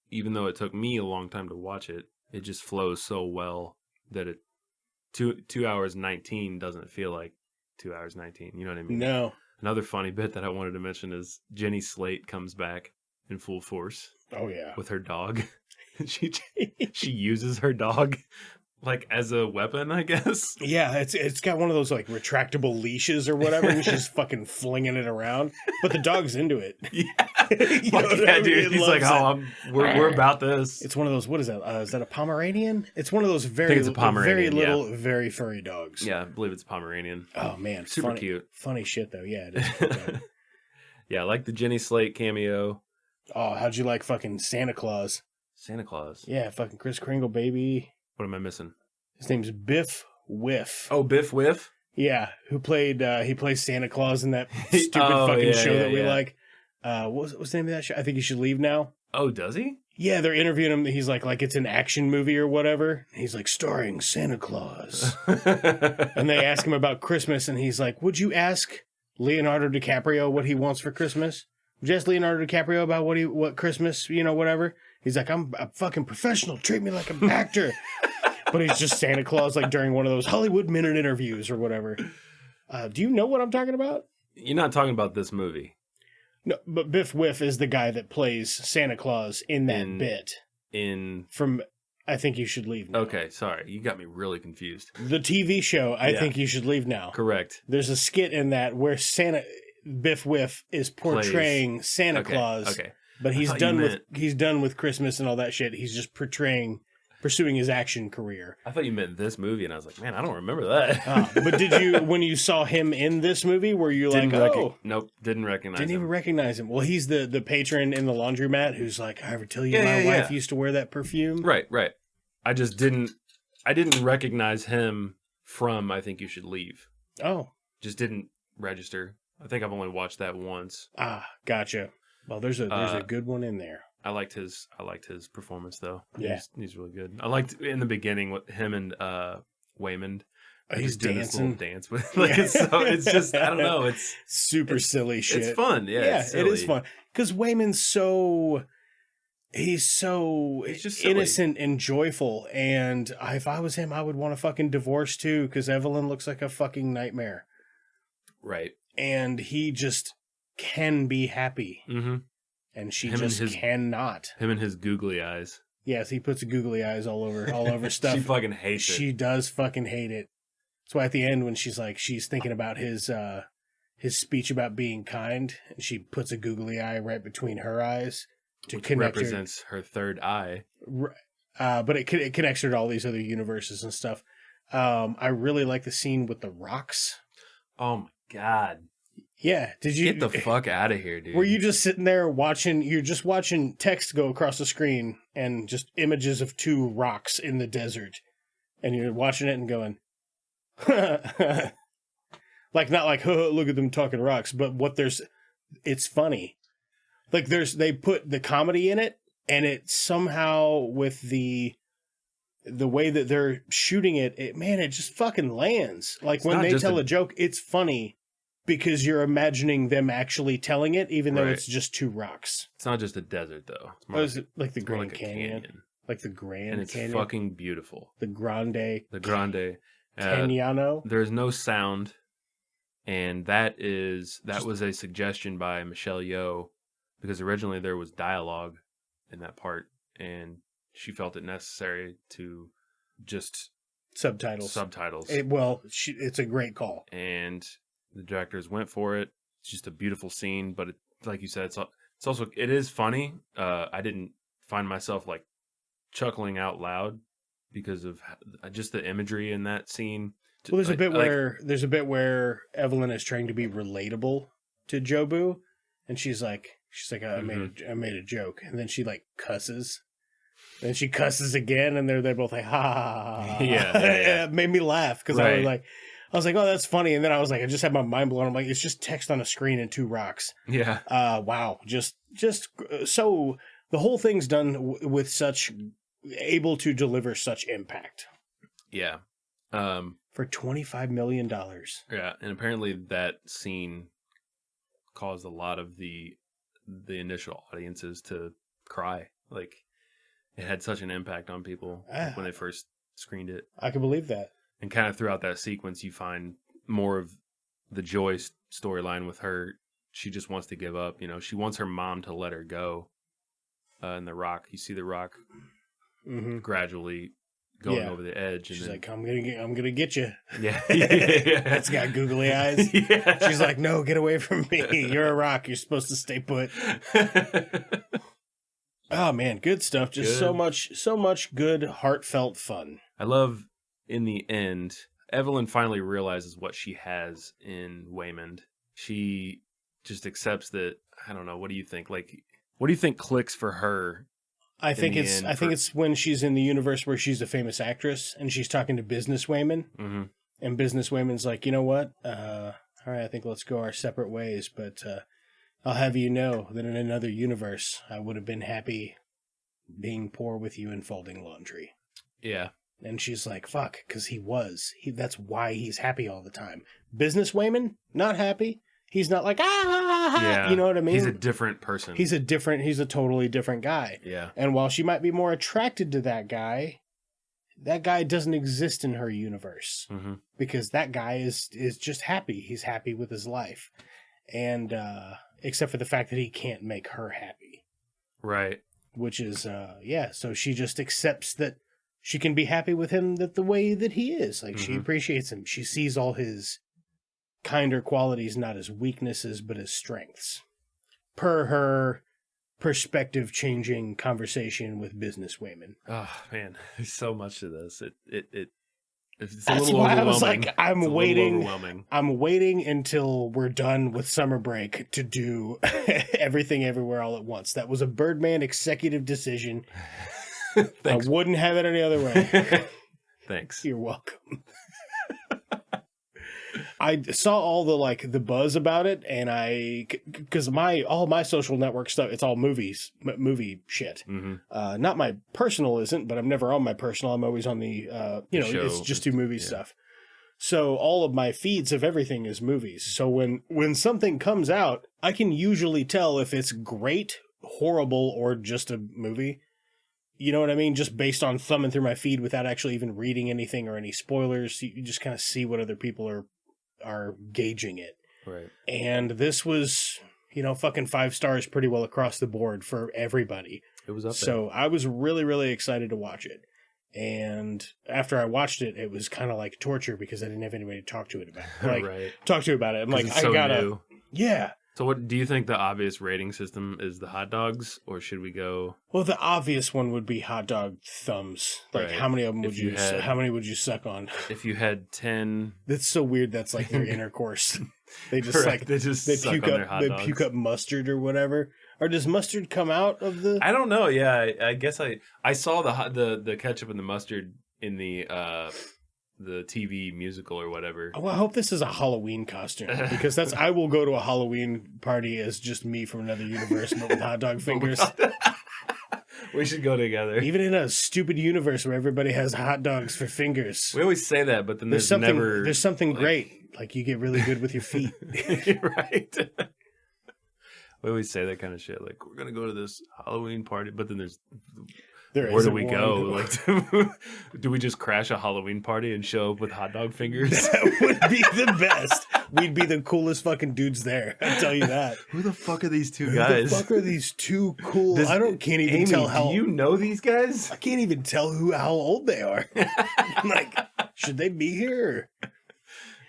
even though it took me a long time to watch it, it just flows so well that 2 hours 19 doesn't feel like 2 hours 19. You know what I mean? No. Another funny bit that I wanted to mention is Jenny Slate comes back in full force. Oh yeah, with her dog. she uses her dog like as a weapon, I guess. Yeah, it's got one of those like retractable leashes or whatever, and she's fucking flinging it around. But the dog's into it. Yeah, dude. He's like, we're about this. It's one of those. What is that? Is that a Pomeranian? It's one of those very, I think it's a Pomeranian, very little, very furry dogs. Yeah, I believe it's Pomeranian. Oh man, super cute. Funny shit though. Yeah, it is cute. Yeah, I like the Jenny Slate cameo. Oh, how'd you like fucking Santa Claus? Santa Claus. Yeah, fucking Kris Kringle, baby. What am I missing? His name's Biff Whiff. Oh, Biff Whiff? Yeah, who played, he plays Santa Claus in that stupid fucking show that we like. What's the name of that show? I Think You Should Leave Now. Oh, does he? Yeah, they're interviewing him. He's like it's an action movie or whatever. He's like, starring Santa Claus. And they ask him about Christmas, and he's like, would you ask Leonardo DiCaprio what he wants for Christmas? Would you ask Leonardo DiCaprio about what Christmas, whatever? He's like, I'm a fucking professional. Treat me like an actor. But he's just Santa Claus, like during one of those Hollywood Minute interviews or whatever. Do you know what I'm talking about? You're not talking about this movie. No, but Biff Whiff is the guy that plays Santa Claus in that bit. From I Think You Should Leave Now. Okay, sorry. You got me really confused. The TV show, I Think You Should Leave Now. Correct. There's a skit in that where Biff Whiff is portraying Santa Claus. Okay. But he's done with Christmas and all that shit. He's just portraying pursuing his action career. I thought you meant this movie, and I was like, man, I don't remember that. But did you, when you saw him in this movie, were you like, nope, didn't recognize didn't him. even recognize him? Well, he's the patron in the laundromat who's like, I ever tell you my wife used to wear that perfume? Right. I just didn't recognize him from I Think You Should Leave. Oh. Just didn't register. I think I've only watched that once. Gotcha. Well, there's a good one in there. I liked his performance though. Yeah, he's really good. I liked in the beginning with him and Waymond. He's doing this little dancing. dance with it's just I don't know. It's super silly shit. It's fun. Yeah, it is fun because Waymond's he's just innocent and joyful. And if I was him, I would want a fucking divorce too because Evelyn looks like a fucking nightmare. Right. And he just can be happy. Mm-hmm. And she cannot. Him and his googly eyes. Yes, he puts googly eyes all over stuff. She fucking hates it. She does fucking hate it. That's why at the end when she's thinking about his speech about being kind, and she puts a googly eye right between her eyes to connect represents her third eye. But it connects her to all these other universes and stuff. I really like the scene with the rocks. Oh my god. Yeah, did you get the fuck out of here, dude? Were you just sitting there watching? You're just watching text go across the screen and just images of two rocks in the desert, and you're watching it and going, like not like look at them talking rocks, but it's funny. Like they put the comedy in it, and it somehow with the way that they're shooting it, it just fucking lands. Like when they tell a joke, it's funny. Because you're imagining them actually telling it, even though it's just two rocks. It's not just a desert, though. It's like the Grand Canyon. Like the Grand and it's Canyon. Fucking beautiful. The Grande. Canyano. There's no sound. And that was a suggestion by Michelle Yeoh. Because originally there was dialogue in that part. And she felt it necessary to just... Subtitles. It's a great call. And... the directors went for it. It's just a beautiful scene, but like you said, it is funny. I didn't find myself like chuckling out loud because of just the imagery in that scene. Well, there's a bit where Evelyn is trying to be relatable to Jobu, and she's like, I made a joke, and then she like cusses. Then she cusses again, and they're both like, ha ha ha ha. Yeah. It made me laugh because I was like, oh, that's funny. And then I was like, I just had my mind blown. I'm like, it's just text on a screen and two rocks. Yeah. Wow. Just so the whole thing's done with such able to deliver such impact. Yeah. For $25 million. Yeah. And apparently that scene caused a lot of the initial audiences to cry. Like it had such an impact on people when they first screened it. I can believe that. And kind of throughout that sequence, you find more of the Joy storyline with her. She just wants to give up. You know, she wants her mom to let her go. And the Rock, you see the Rock gradually going over the edge. She's and like, I'm gonna get you. Yeah. It's got googly eyes. Yeah. She's like, no, get away from me. You're a rock. You're supposed to stay put. Oh man, good stuff. Just so much good, heartfelt fun. I love. In the end, Evelyn finally realizes what she has in Waymond. She just accepts that. I don't know. What do you think? Like, what do you think clicks for her? I think it's when she's in the universe where she's a famous actress and she's talking to Business Wayman, and Business Wayman's like, you know what? All right, I think let's go our separate ways. But I'll have you know that in another universe, I would have been happy being poor with you and folding laundry. Yeah. And she's like, fuck, because that's why he's happy all the time. Business Wayman, not happy. He's not like, you know what I mean? He's a different person. He's a totally different guy. Yeah. And while she might be more attracted to that guy doesn't exist in her universe. Because that guy is just happy. He's happy with his life. And, except for the fact that he can't make her happy. Right. Which is, so she just accepts that she can be happy with him the way that he is. Like, she appreciates him. She sees all his kinder qualities not as weaknesses, but as strengths. Per her perspective changing conversation with business women. Oh man, there's so much to this. It's a That's little why I overwhelming. was like, I'm It's a little waiting. overwhelming. I'm waiting until we're done with summer break to do Everything Everywhere All at Once. That was a Birdman executive decision. I wouldn't have it any other way. Thanks. You're welcome. I saw all the buzz about it, and because all my social network stuff, it's all movie shit. Mm-hmm. Not my personal isn't, but I'm never on my personal. I'm always on the it's just two movies stuff. So all of my feeds of everything is movies. So when something comes out, I can usually tell if it's great, horrible, or just a movie. You know what I mean? Just based on thumbing through my feed without actually even reading anything or any spoilers. You just kind of see what other people are gauging it. Right. And this was, fucking 5 stars pretty well across the board for everybody. It was up there. So I was really, really excited to watch it. And after I watched it, it was kind of like torture because I didn't have anybody to talk to it about. Talk to you about it. I'm like, it's so new. Yeah. So what do you think the obvious rating system is? The hot dogs, or should we go? Well, the obvious one would be hot dog thumbs. Like, Right. how many of them how many would you suck on? If you had 10, That's so weird. That's like their intercourse. They just Correct. They just suck puke on up their hot they dogs. puke up mustard or whatever. Or does mustard come out of the? I don't know. Yeah, I guess I saw the ketchup and the mustard in the TV musical or whatever. Well, I hope this is a Halloween costume because I will go to a Halloween party as just me from another universe, but with hot dog fingers. We should go together. Even in a stupid universe where everybody has hot dogs for fingers. We always say that, but then there's something great. Like you get really good with your feet. Right. We always say that kind of shit. Like, we're going to go to this Halloween party, but then where do we go? Like, do we just crash a Halloween party and show up with hot dog fingers? That would be the best. We'd be the coolest fucking dudes there. I'll tell you that. Who the fuck are these two guys? Who the fuck are these two cool? Can't even tell how. Do you know these guys? I can't even tell how old they are. Like, should they be here?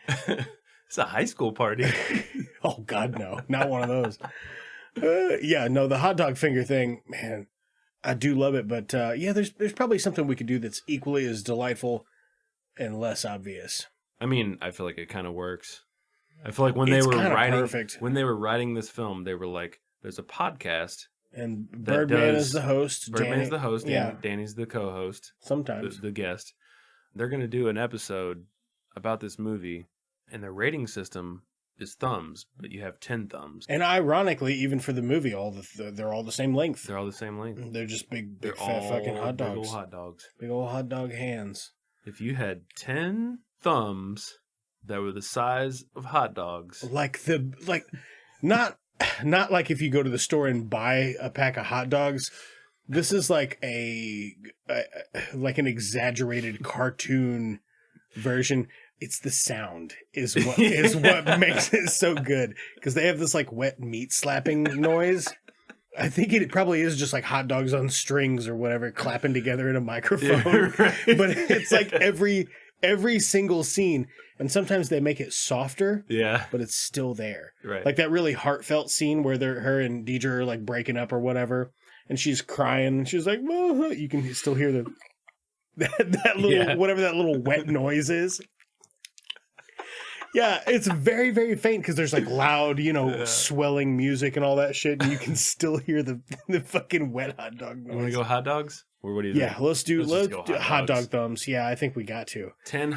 It's a high school party. Oh God, no, not one of those. The hot dog finger thing, man. I do love it, but there's probably something we could do that's equally as delightful and less obvious. I mean, I feel like it kind of works. I feel like when they were writing this film, they were like, "There's a podcast, and Birdman is the host. Birdman is the host, and Danny's the co-host. Sometimes the guest. They're going to do an episode about this movie, and their rating system is thumbs, but you have 10 thumbs. And ironically, even for the movie, they're all the same length. They're all the same length. They're just big fat fucking hot dogs. Big old hot dogs. Big old hot dog hands. If you had 10 thumbs that were the size of hot dogs, not like if you go to the store and buy a pack of hot dogs. This is like like an exaggerated cartoon version. It's the sound is what makes it so good, because they have this like wet meat slapping noise. I think it probably is just like hot dogs on strings or whatever clapping together in a microphone. Right. But it's like every single scene, and sometimes they make it softer. Yeah, but it's still there. Right. Like that really heartfelt scene where her and Deidre are like breaking up or whatever, and she's crying and she's like, "Whoa." You can still hear that little whatever that little wet noise is. Yeah, it's very, very faint because there's like loud, swelling music and all that shit, and you can still hear the fucking wet hot dog noise. You want to go hot dogs? Or what do you think? Yeah, let's do hot dog dogs. thumbs. Yeah, I think we got to. 10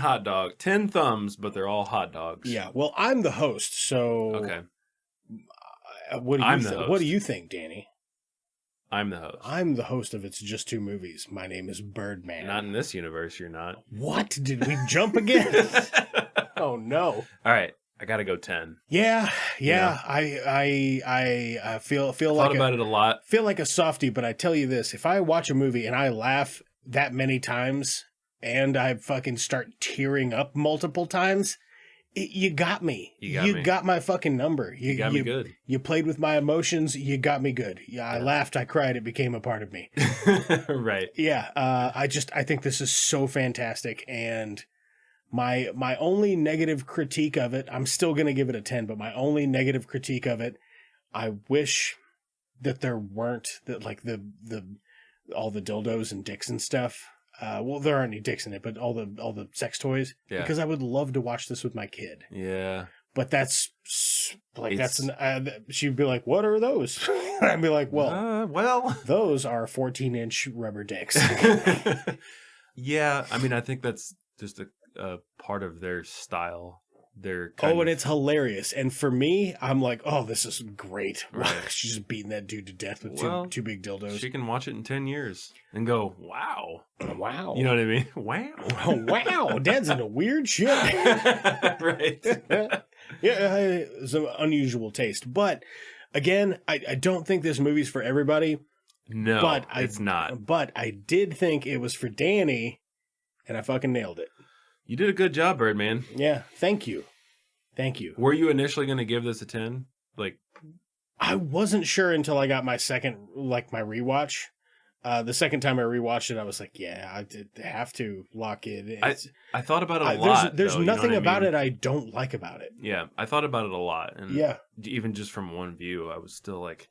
thumbs, but they're all hot dogs. Yeah, well, I'm the host, so... Okay. What do you think, Danny? I'm the host. I'm the host of It's Just Two Movies. My name is Birdman. Not in this universe, you're not. What? Did we jump again? Oh, no. All right, I got to go 10. Yeah. I feel like about it a lot. Feel like a softie, but I tell you this: if I watch a movie and I laugh that many times and I fucking start tearing up multiple times, you got me. You got my fucking number. You got me good. You played with my emotions. You got me good. Yeah, I laughed. I cried. It became a part of me. Right. Yeah. I think this is so fantastic, and. My only negative critique of it, I'm still going to give it a 10, but my only negative critique of it, I wish that there weren't that like the all the dildos and dicks and stuff. Well, there aren't any dicks in it, but all the sex toys. Yeah. Because I would love to watch this with my kid. Yeah. But that's like she'd be like, "What are those?" I'd be like, well, those are 14-inch rubber dicks." Yeah, I mean, I think that's just a part of their style. And it's hilarious. And for me, I'm like, "Oh, this is great." Right. She's just beating that dude to death with two big dildos. She can watch it in 10 years and go, "Wow, wow." You know what I mean? Wow, oh, wow. Dad's into weird shit. Right. Yeah, it's an unusual taste. But again, I don't think this movie's for everybody. No, but it's not. But I did think it was for Danny, and I fucking nailed it. You did a good job, Birdman. Yeah, thank you. Thank you. Were you initially going to give this a 10? Like, I wasn't sure until I got my my rewatch. The second time I rewatched it, I was like, yeah, I did have to lock it. I thought about it a lot. There's nothing about it I don't like about it. Yeah, I thought about it a lot. And yeah. Even just from one view, I was still like,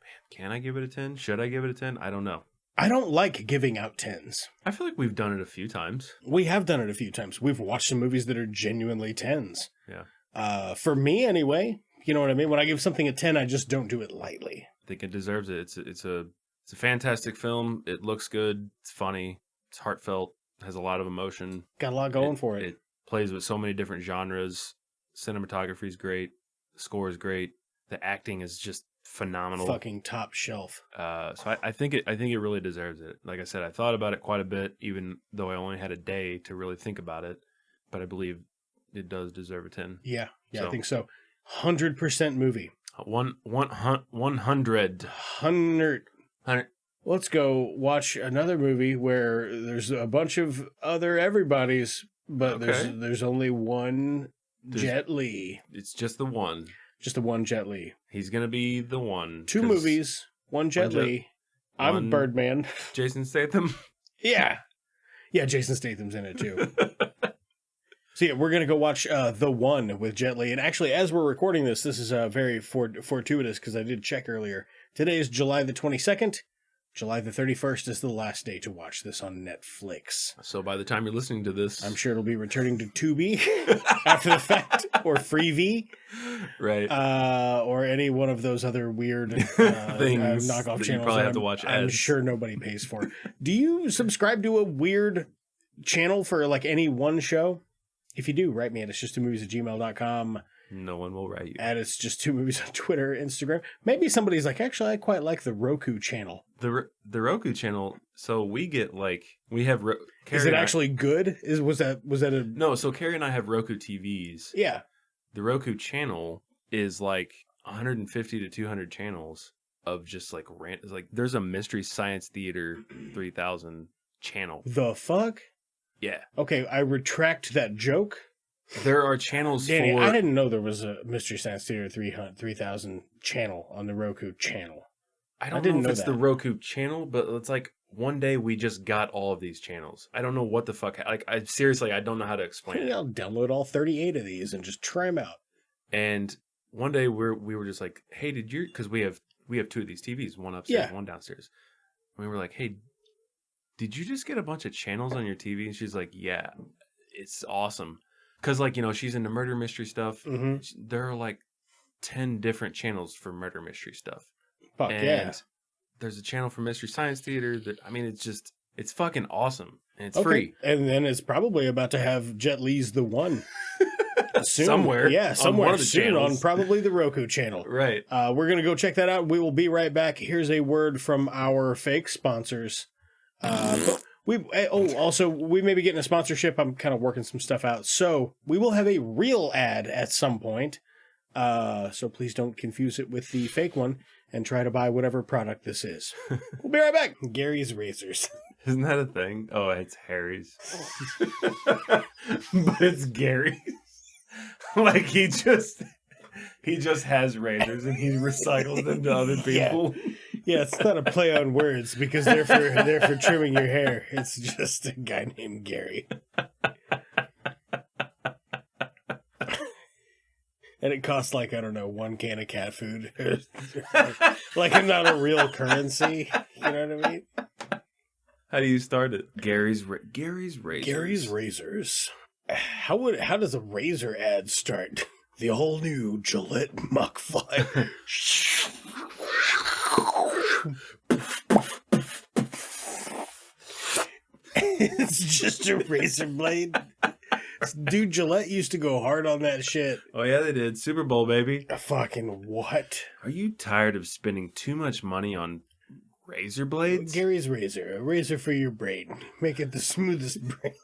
man, can I give it a 10? Should I give it a 10? I don't know. I don't like giving out 10s. I feel like we've done it a few times. We have done it a few times. We've watched some movies that are genuinely 10s. Yeah. For me, anyway, you know what I mean? When I give something a 10, I just don't do it lightly. I think it deserves it. It's a fantastic film. It looks good. It's funny. It's heartfelt. Has a lot of emotion. Got a lot going for it. It plays with so many different genres. Cinematography is great. The score is great. The acting is just phenomenal. Fucking top shelf. So I think it really deserves it. Like I said, I thought about it quite a bit, even though I only had a day to really think about it. But I believe it does deserve a 10. Yeah, I think so. 100% movie. 100. Let's go watch another movie where there's a bunch of other everybody's, but there's only one Jet Li. It's just the one. Just the one Jet Li. He's going to be the one. 2 movies, one Jet Li. I'm Birdman. Jason Statham. Yeah. Yeah, Jason Statham's in it too. So yeah, we're going to go watch The One with Jet Li. And actually, as we're recording this is very fortuitous because I did check earlier. Today is July the 22nd. July the 31st is the last day to watch this on Netflix. So by the time you're listening to this, I'm sure it'll be returning to Tubi after the fact, or Freevee. Right. Or any one of those other weird things knockoff that channels you probably have to watch I'm ads. sure nobody pays for. Do you subscribe to a weird channel for like any one show? If you do, write me at itsjusttomovies@gmail.com. No one will write you. At It's Just Two Movies on Twitter, Instagram. Maybe somebody's like, actually, I quite like the Roku channel. The Roku channel. So we get we have. Is it actually good? Was that a no? So Carrie and I have Roku TVs. Yeah. The Roku channel is like 150 to 200 channels of just like rant. It's like there's a Mystery Science Theater 3000 channel. The fuck? Yeah. Okay, I retract that joke. There are channels Danny, for... I didn't know there was a Mystery Science Theater 3000 channel on the Roku channel. I didn't know if it's the Roku channel, but it's like one day we just got all of these channels. I don't know what the fuck... Seriously, I don't know how to explain it. I'll download all 38 of these and just try them out. And one day we were just like, hey, did you... Because we have 2 of these TVs, one upstairs, one downstairs. And we were like, hey, did you just get a bunch of channels on your TV? And she's like, yeah, it's awesome. Because, she's into murder mystery stuff. Mm-hmm. There are, 10 different channels for murder mystery stuff. Fuck yeah. There's a channel for Mystery Science Theater. It's fucking awesome. And it's free. And then it's probably about to have Jet Li's The One. Soon. Somewhere. Yeah, somewhere on one of the soon channels. On probably the Roku channel. Right. We're going to go check that out. We will be right back. Here's a word from our fake sponsors. Also, we may be getting a sponsorship. I'm kind of working some stuff out. So we will have a real ad at some point. So please don't confuse it with the fake one and try to buy whatever product this is. We'll be right back. Gary's Razors. Isn't that a thing? Oh, it's Harry's. But it's Gary's. He just has razors and he recycles them to other people. Yeah, it's not a play on words because they're for trimming your hair. It's just a guy named Gary. And it costs like, I don't know, 1 can of cat food. Like it's not a real currency. You know what I mean? How do you start it? Gary's Razors. Gary's Razors. How does a razor ad start? The all new Gillette Mach 5. It's just a razor blade. Dude, Gillette used to go hard on that shit. Oh yeah, they did. Super Bowl, baby. Fucking what? Are you tired of spending too much money on razor blades? Gary's Razor. A razor for your brain. Make it the smoothest brain.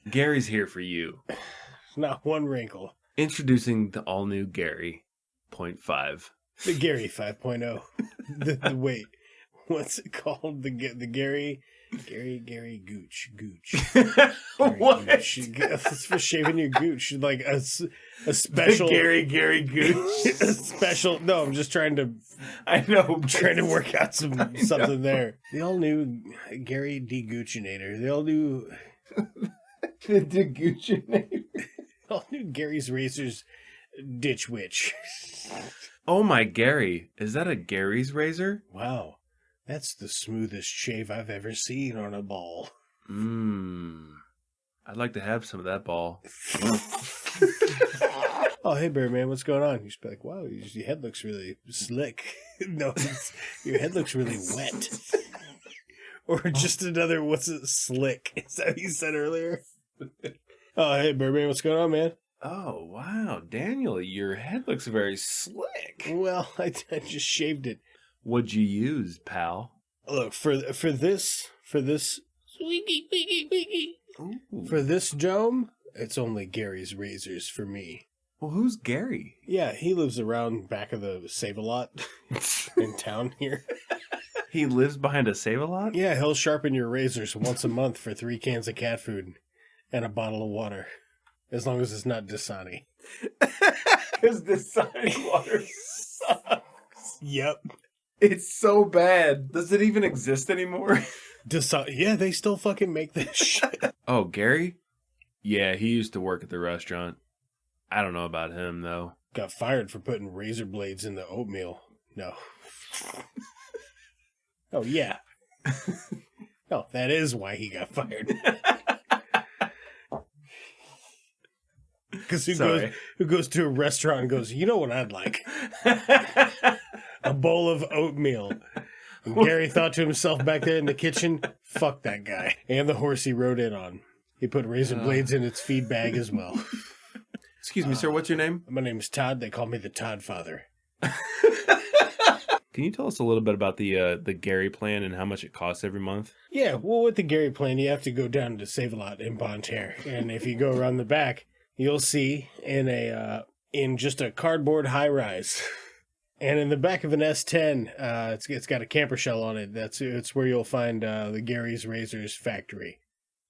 Gary's here for you. Not one wrinkle. Introducing the all-new Gary 0.5. The Gary 5.0. Wait, what's it called? The Gary Gooch. What? Gooch. It's for shaving your gooch. Like a special. The Gary Gooch. A special. No, I'm just trying to. I know. I'm trying to work out something there. The all new Gary Deguchinator. The all new. The Deguchinator. All new Gary's Razors Ditch Witch. Oh my Gary. Is that a Gary's razor? Wow. That's the smoothest shave I've ever seen on a ball. I'd like to have some of that ball. Oh, hey, Birdman, what's going on? You should be like, wow, your head looks really slick. No, your head looks really wet. Or just another, what's it, slick? Is that what you said earlier? Oh, hey, Birdman, what's going on, man? Oh, wow. Daniel, your head looks very slick. Well, I just shaved it. What'd you use, pal? Look, for this dome, it's only Gary's Razors for me. Well, who's Gary? Yeah, he lives around back of the Save-A-Lot in town here. He lives behind a Save-A-Lot? Yeah, he'll sharpen your razors once a month for 3 cans of cat food and a bottle of water. As long as it's not Dasani. Because Dasani water sucks. Yep. It's so bad. Does it even exist anymore? Yeah, they still fucking make this shit. Oh, Gary? Yeah, he used to work at the restaurant. I don't know about him, though. Got fired for putting razor blades in the oatmeal. No. Oh, yeah. No, that is why he got fired. Because who goes to a restaurant and goes, you know what I'd like? A bowl of oatmeal. And Gary thought to himself back there in the kitchen, fuck that guy. And the horse he rode in on. He put razor blades in its feed bag as well. Excuse me, sir, what's your name? My name's Todd. They call me the Todd Father. Can you tell us a little bit about the Gary plan and how much it costs every month? Yeah, well, with the Gary plan, you have to go down to Save-A-Lot in Bonne Terre. And if you go around the back, you'll see in just a cardboard high-rise. And in the back of an S10, it's got a camper shell on it. It's where you'll find the Gary's Razors factory.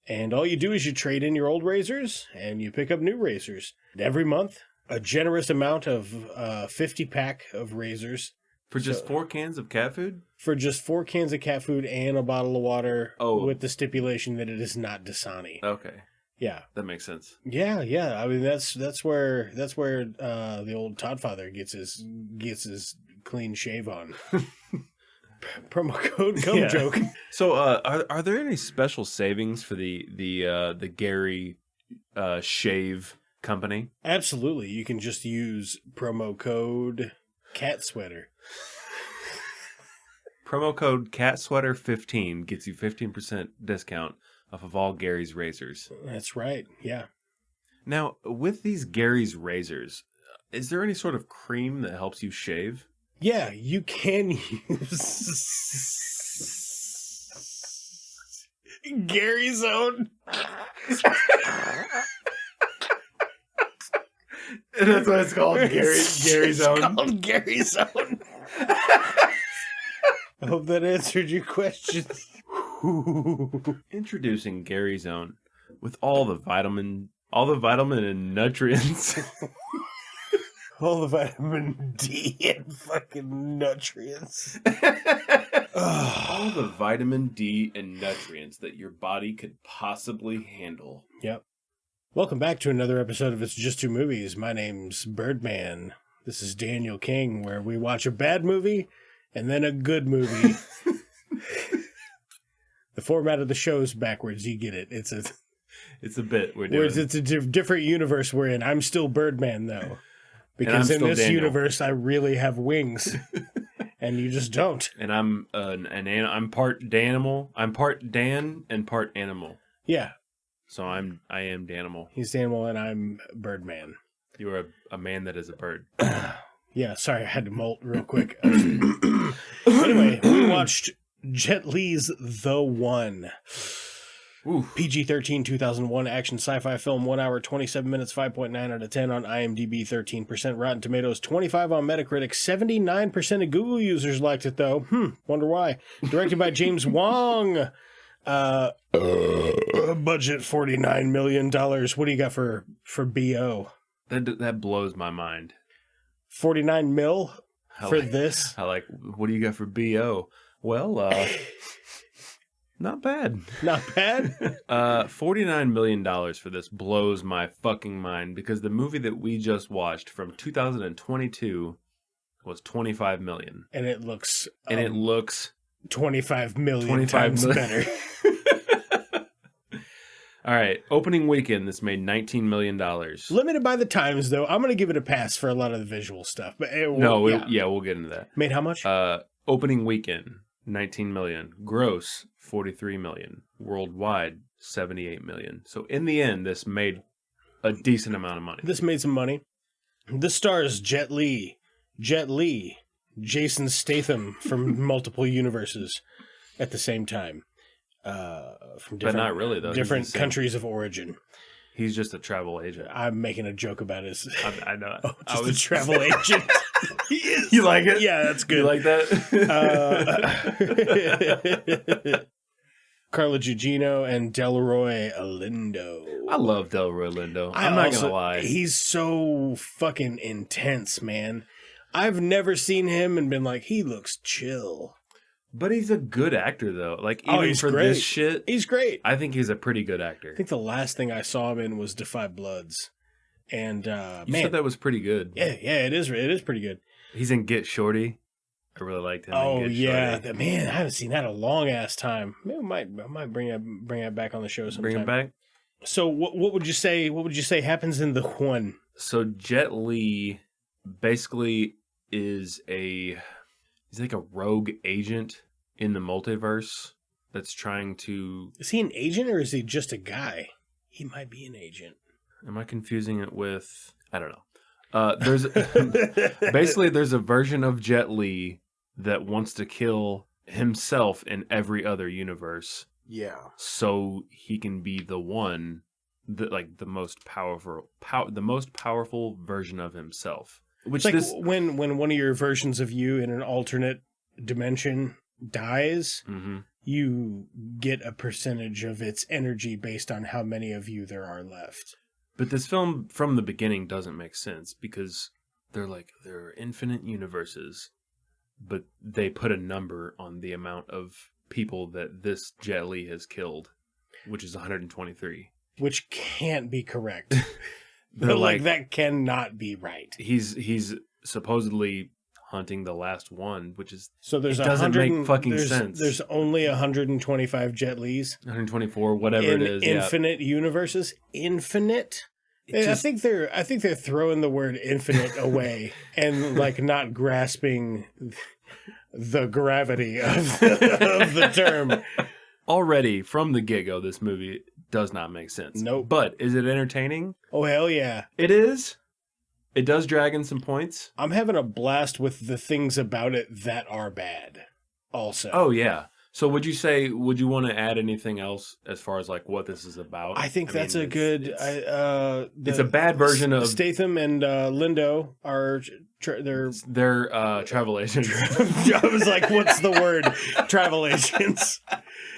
And all you do is you trade in your old razors, and you pick up new razors. Every month, a generous amount of 50-pack of razors. For just 4 cans of cat food? For just 4 cans of cat food and a bottle of water, with the stipulation that it is not Dasani. Okay. Yeah. That makes sense. Yeah. I mean, that's where the old Todd Father gets his clean shave on. Promo code Come Joke. So, are there any special savings for the Gary shave company? Absolutely. You can just use promo code Cat Sweater. Promo code CATSweater15 gets you 15% discount off of all Gary's razors. That's right. Yeah. Now, with these Gary's razors, is there any sort of cream that helps you shave? Yeah, you can use Gary's Own. That's what it's called, Gary's Own. It's called Gary's Own. I hope that answered your question. Introducing Gary's Own with all the vitamin and nutrients. All the vitamin D and fucking nutrients. All the vitamin D and nutrients that your body could possibly handle. Yep. Welcome back to another episode of It's Just Two Movies. My name's Birdman. This is Daniel King, where we watch a bad movie and then a good movie. The format of the show is backwards. You get it. It's a bit we're doing. It's a different universe we're in. I'm still Birdman, though. Because in this Daniel. Universe, I really have wings. And you just don't. And I'm I'm part Danimal. I'm part Dan and part animal. Yeah. So I am Danimal. He's Danimal and I'm Birdman. You are a man that is a bird. Yeah, sorry, I had to molt real quick. Anyway, we watched Jet Li's The One. PG-13 2001 action sci-fi film, 1 hour, 27 minutes, 5.9 out of 10 on IMDb, 13% Rotten Tomatoes, 25 on Metacritic, 79% of Google users liked it, though. Wonder why. Directed by James Wong. Budget $49 million. What do you got for BO? That blows my mind. 49 mil for this? What do you got for BO? Well, not bad. Not bad? $49 million for this blows my fucking mind because the movie that we just watched from 2022 was $25 million. And it looks... 25 million times better. All right. Opening weekend, this made $19 million. Limited by the times, though. I'm going to give it a pass for a lot of the visual stuff. But we'll get into that. Made how much? Opening weekend, 19 million. Gross, 43 million. Worldwide, 78 million. So in the end, this made a decent amount of money. This made some money. This stars Jet Li, Jason Statham from multiple universes at the same time. From different, but not really, though. Different countries of origin. He's just a travel agent. I'm making a joke about his... I know. I was a travel agent. He is. You like it? Yeah, that's good. You like that? Carla Gugino and Delroy Lindo. I love Delroy Lindo. I'm not going to lie. He's so fucking intense, man. I've never seen him and been like, he looks chill. But he's a good actor, though. Like, even for great. this shit, he's great. I think he's a pretty good actor. I think the last thing I saw him in was Defy Bloods. And, you said that was pretty good. Yeah, it is pretty good. He's in Get Shorty. I really liked him. Oh, in Get yeah. Shorty. Man, I haven't seen that in a long-ass time. Maybe I might bring it back on the show sometime. Bring him back? So, what would you say happens in The One? So, Jet Li basically is he's like a rogue agent in the multiverse that's trying to... Is he an agent or is he just a guy? He might be an agent. Am I confusing it with... I don't know. There's a version of Jet Li that wants to kill himself in every other universe. Yeah. So he can be the one that the most powerful version of himself. Which it's like when one of your versions of you in an alternate dimension dies, you get a percentage of its energy based on how many of you there are left. But this film from the beginning doesn't make sense because there are infinite universes, but they put a number on the amount of people that this Jet Li has killed, which is 123. Which can't be correct. That cannot be right. He's supposedly hunting the last one, which is doesn't make fucking sense. There's only 125 Jet Li's. 124, whatever it is. Infinite universes. Infinite. I think they're throwing the word infinite away and not grasping the gravity of the term. Already from the get-go, this movie does not make sense. Nope. But is it entertaining? Oh, hell yeah. It is. It does drag in some points. I'm having a blast with the things about it that are bad also. Oh, yeah. So would you want to add anything else as far as what this is about? I think that's a good... It's a bad version of... Statham and Lindo are... They're travel agents. I was like, what's the word? Travel agents.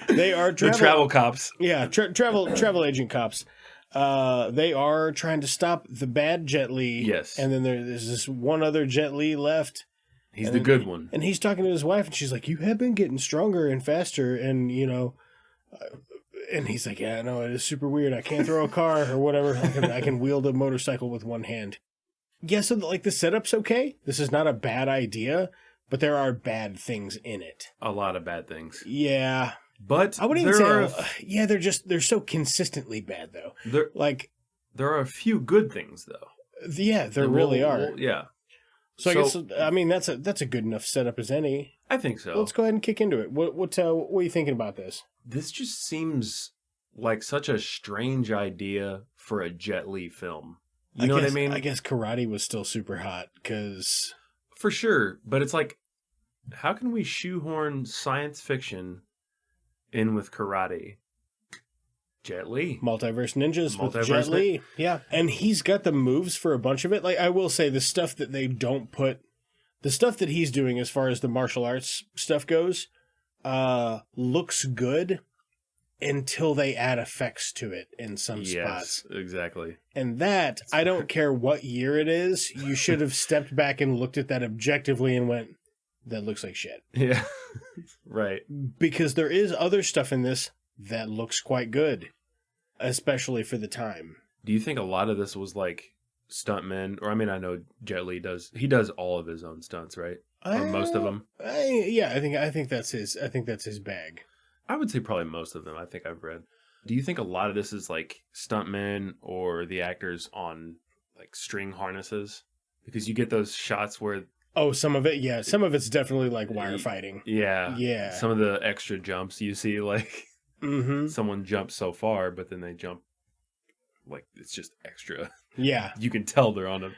They are travel cops. Yeah, travel agent cops. They are trying to stop the bad Jet Li. Yes. And then there's this one other Jet Li left. He's the good one. And he's talking to his wife, and she's like, you have been getting stronger and faster, and, And he's like, yeah, no, it is super weird. I can't throw a car or whatever. I can wield a motorcycle with one hand. Yeah, so like the setup's okay. This is not a bad idea, but there are bad things in it. A lot of bad things. Yeah. But I wouldn't even say, they're so consistently bad though. There are a few good things though. Yeah, there really are. Yeah. So I guess, I mean, that's a good enough setup as any. I think so. Let's go ahead and kick into it. What are you thinking about this? This just seems like such a strange idea for a Jet Li film. You know what I mean? I guess karate was still super hot because... For sure, but it's like, how can we shoehorn science fiction in with karate? Jet Li. Multiverse ninjas with Jet Li. Yeah, and he's got the moves for a bunch of it. Like, I will say, the stuff that they don't put... The stuff that he's doing as far as the martial arts stuff goes looks good until they add effects to it in some spots. Yes, exactly. And that, I don't care what year it is, you should have stepped back and looked at that objectively and went, that looks like shit. Yeah, right. Because there is other stuff in this that looks quite good, especially for the time. Do you think a lot of this was like stuntmen? Or I mean, I know Jet Li does all of his own stunts, right? Or most of them? Yeah, I think that's his bag. I would say probably most of them, I think I've read. Do you think a lot of this is like stuntmen or the actors on like string harnesses? Because you get those shots where... Oh, some of it, yeah. Some of it's definitely like wire fighting. Yeah. Yeah. Some of the extra jumps you see, like someone jumps so far, but then they jump like it's just extra. Yeah. You can tell they're on a...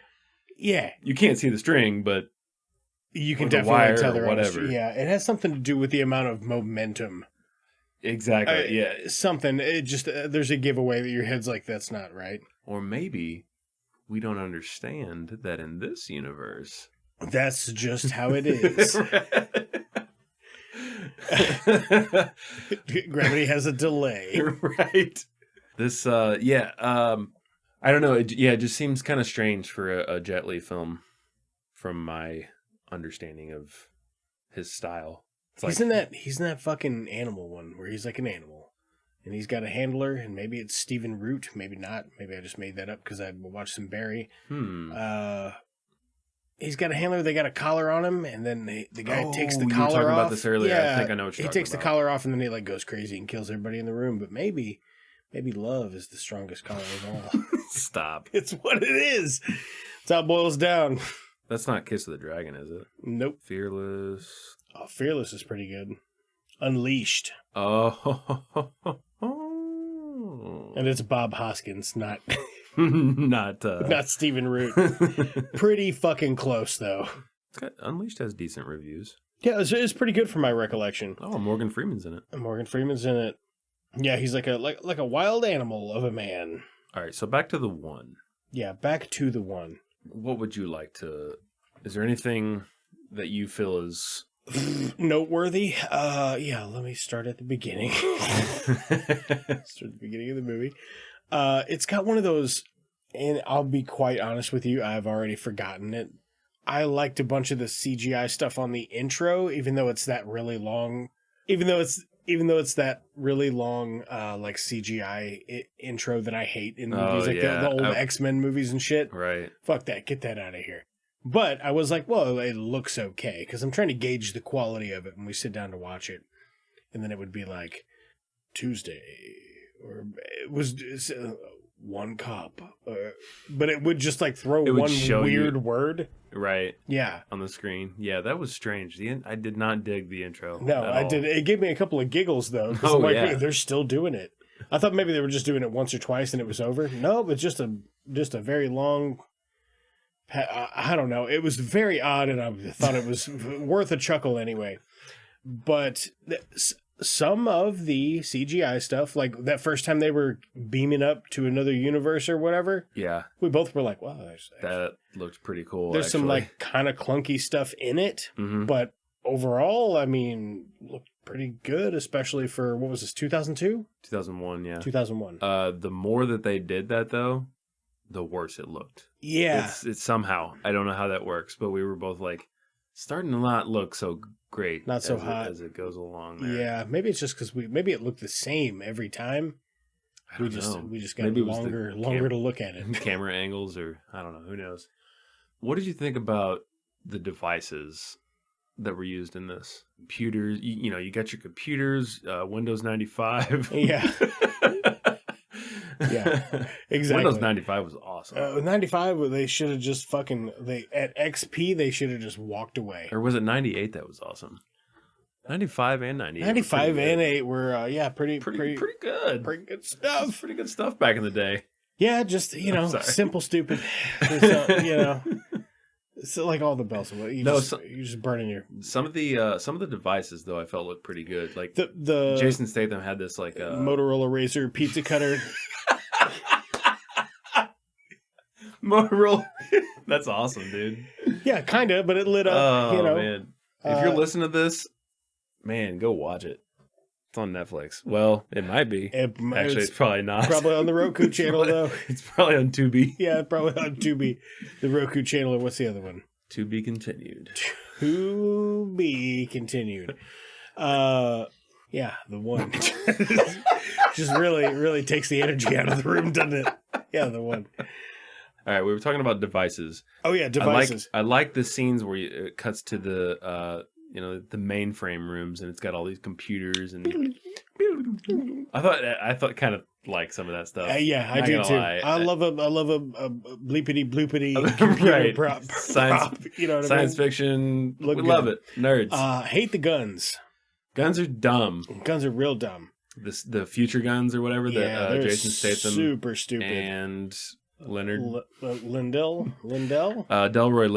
Yeah. You can't see the string, but... You can definitely tell they're whatever. On yeah, it has something to do with the amount of momentum. Exactly, yeah. Something. It just there's a giveaway that your head's like, that's not right. Or maybe we don't understand that in this universe. That's just how it is. Gravity has a delay. Right. This, I don't know. It just seems kind of strange for a Jet Li film from my understanding of his style. He's in that fucking animal one where he's like an animal and he's got a handler and maybe it's Stephen Root, maybe not. Maybe I just made that up because I watched some Barry. He's got a handler. They got a collar on him, and then the guy takes the collar off. You were talking about this earlier. Yeah, I think I know what you're talking about. He takes the collar off, and then he like goes crazy and kills everybody in the room. But maybe love is the strongest collar of all. Stop. It's what it is. That's how it boils down. That's not Kiss of the Dragon, is it? Nope. Fearless. Oh, Fearless is pretty good. Unleashed. Oh. And it's Bob Hoskins, not not Stephen Root. Pretty fucking close, though. Unleashed has decent reviews. Yeah, it's pretty good from my recollection. Oh, Morgan Freeman's in it. Morgan Freeman's in it. Yeah, he's like a wild animal of a man. All right, so back to the one. Yeah, back to the one. What would you like to... Is there anything that you feel is... noteworthy? Yeah, let me start at the beginning. Start at the beginning of the movie. It's got one of those, and I'll be quite honest with you, I've already forgotten it. I liked a bunch of the CGI stuff on the intro, even though it's that really long, that really long, like CGI intro that I hate in movies, like the old X-Men movies and shit. Right. Fuck that. Get that out of here. But I was like, well, it looks okay, because I'm trying to gauge the quality of it when we sit down to watch it. And then it would be like Tuesday, or it was one cop, but it would just like throw one weird word. Right. Yeah. On the screen. Yeah, that was strange. I did not dig the intro. No, I did. It gave me a couple of giggles, though. Oh, I'm like, yeah. They're still doing it. I thought maybe they were just doing it once or twice and it was over. No, but just a very long... I don't know. It was very odd, and I thought it was worth a chuckle anyway. But some of the CGI stuff, like that first time they were beaming up to another universe or whatever, we both were like, wow, that looked pretty cool. There's some like kind of clunky stuff in it, but overall, I mean, looked pretty good, especially for, what was this, 2002? 2001, yeah. 2001. The more that they did that, though, the worse it looked. Yeah. It's somehow, I don't know how that works, but we were both like, starting to not look so great. Not so hot as it goes along. There. Yeah, maybe it's just because maybe it looked the same every time. We just got maybe longer to look at it. Camera angles, or I don't know. Who knows? What did you think about the devices that were used in this? Computers, you got your computers, Windows 95. Yeah. Yeah, exactly. Windows 95 was awesome. 95, they should have just at XP, they should have just walked away. Or was it 98 that was awesome? 95 and 98. 95 and 8 were, pretty good. Pretty good stuff. Pretty good stuff back in the day. Yeah, just, simple, stupid. So like all the bells and whistles. You're just burning your. Some of the devices though I felt looked pretty good. Like the Jason Statham had this like Motorola Razr pizza cutter. Motorola. That's awesome, dude. Yeah, kind of, but it lit up. Oh man, if you're listening to this, man, go watch it. It's on Netflix. Well, it might be. Actually, it's probably not. Probably on the Roku channel, though. It's probably on Tubi. Yeah, probably on Tubi. The Roku channel, or what's the other one? To be continued. To be continued. Yeah, the one. Just really takes the energy out of the room, doesn't it? Yeah, the one. All right, we were talking about devices. Oh, yeah, devices. I like the scenes where it cuts to the the mainframe rooms, and it's got all these computers, and I thought kind of like some of that stuff. Yeah, I do too. I love a bleepity bloopity right. prop. Science fiction. We love it. Nerds. Hate the guns. Guns are dumb. Guns are real dumb. The future guns or whatever that Jason Statham super stupid and Leonard Lindell Delroy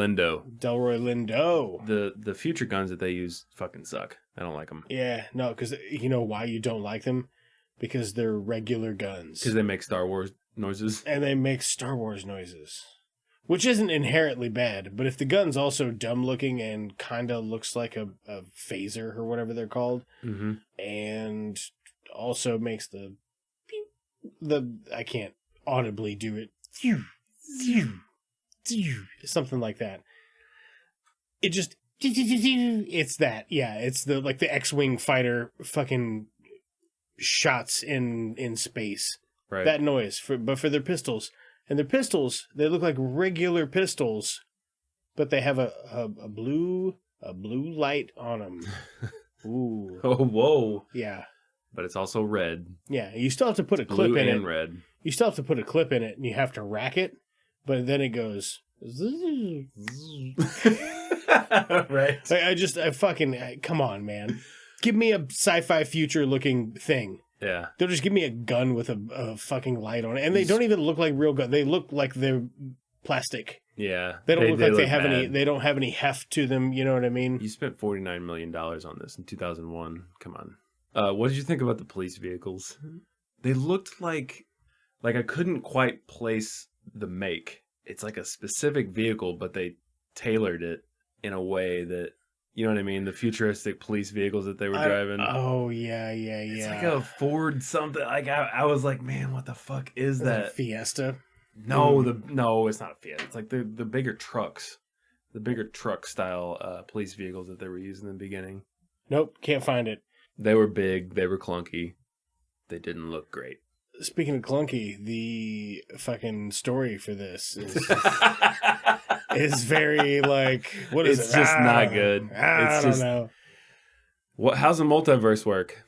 Lindo. The future guns that they use fucking suck. I don't like them. Yeah, no, because you know why you don't like them? Because they're regular guns. Because they make Star Wars noises. And they make Star Wars noises, which isn't inherently bad. But if the gun's also dumb looking and kind of looks like a phaser or whatever they're called, and also makes the I can't audibly do it. Something like that. It just it's that. Yeah, it's the X-Wing fighter fucking shots in space. Right. That noise but for their pistols. And their pistols, they look like regular pistols, but they have a blue light on them. Ooh. Oh, whoa. Yeah. But it's also red. Yeah, you still have to put a clip Blue in and it. red. You still have to put a clip in it, and you have to rack it, but then it goes. Right. I fucking come on, man. Give me a sci-fi future looking thing. Yeah. They'll just give me a gun with a fucking light on it, and they don't even look like real guns. They look like they're plastic. Yeah. They don't look like they have bad. any. They don't have any heft to them. You know what I mean? You spent $49 million on this in 2001. Come on. What did you think about the police vehicles? They looked like I couldn't quite place the make. It's like a specific vehicle, but they tailored it in a way that, you know what I mean? The futuristic police vehicles that they were driving. Oh, yeah. It's like a Ford something. Like I was like, man, what the fuck is that? Fiesta? No, it's not a Fiesta. It's like the bigger trucks. The bigger truck style police vehicles that they were using in the beginning. Nope, can't find it. They were big. They were clunky. They didn't look great. Speaking of clunky, the fucking story for this is very what is it? It's just not good. I don't know. How's the multiverse work?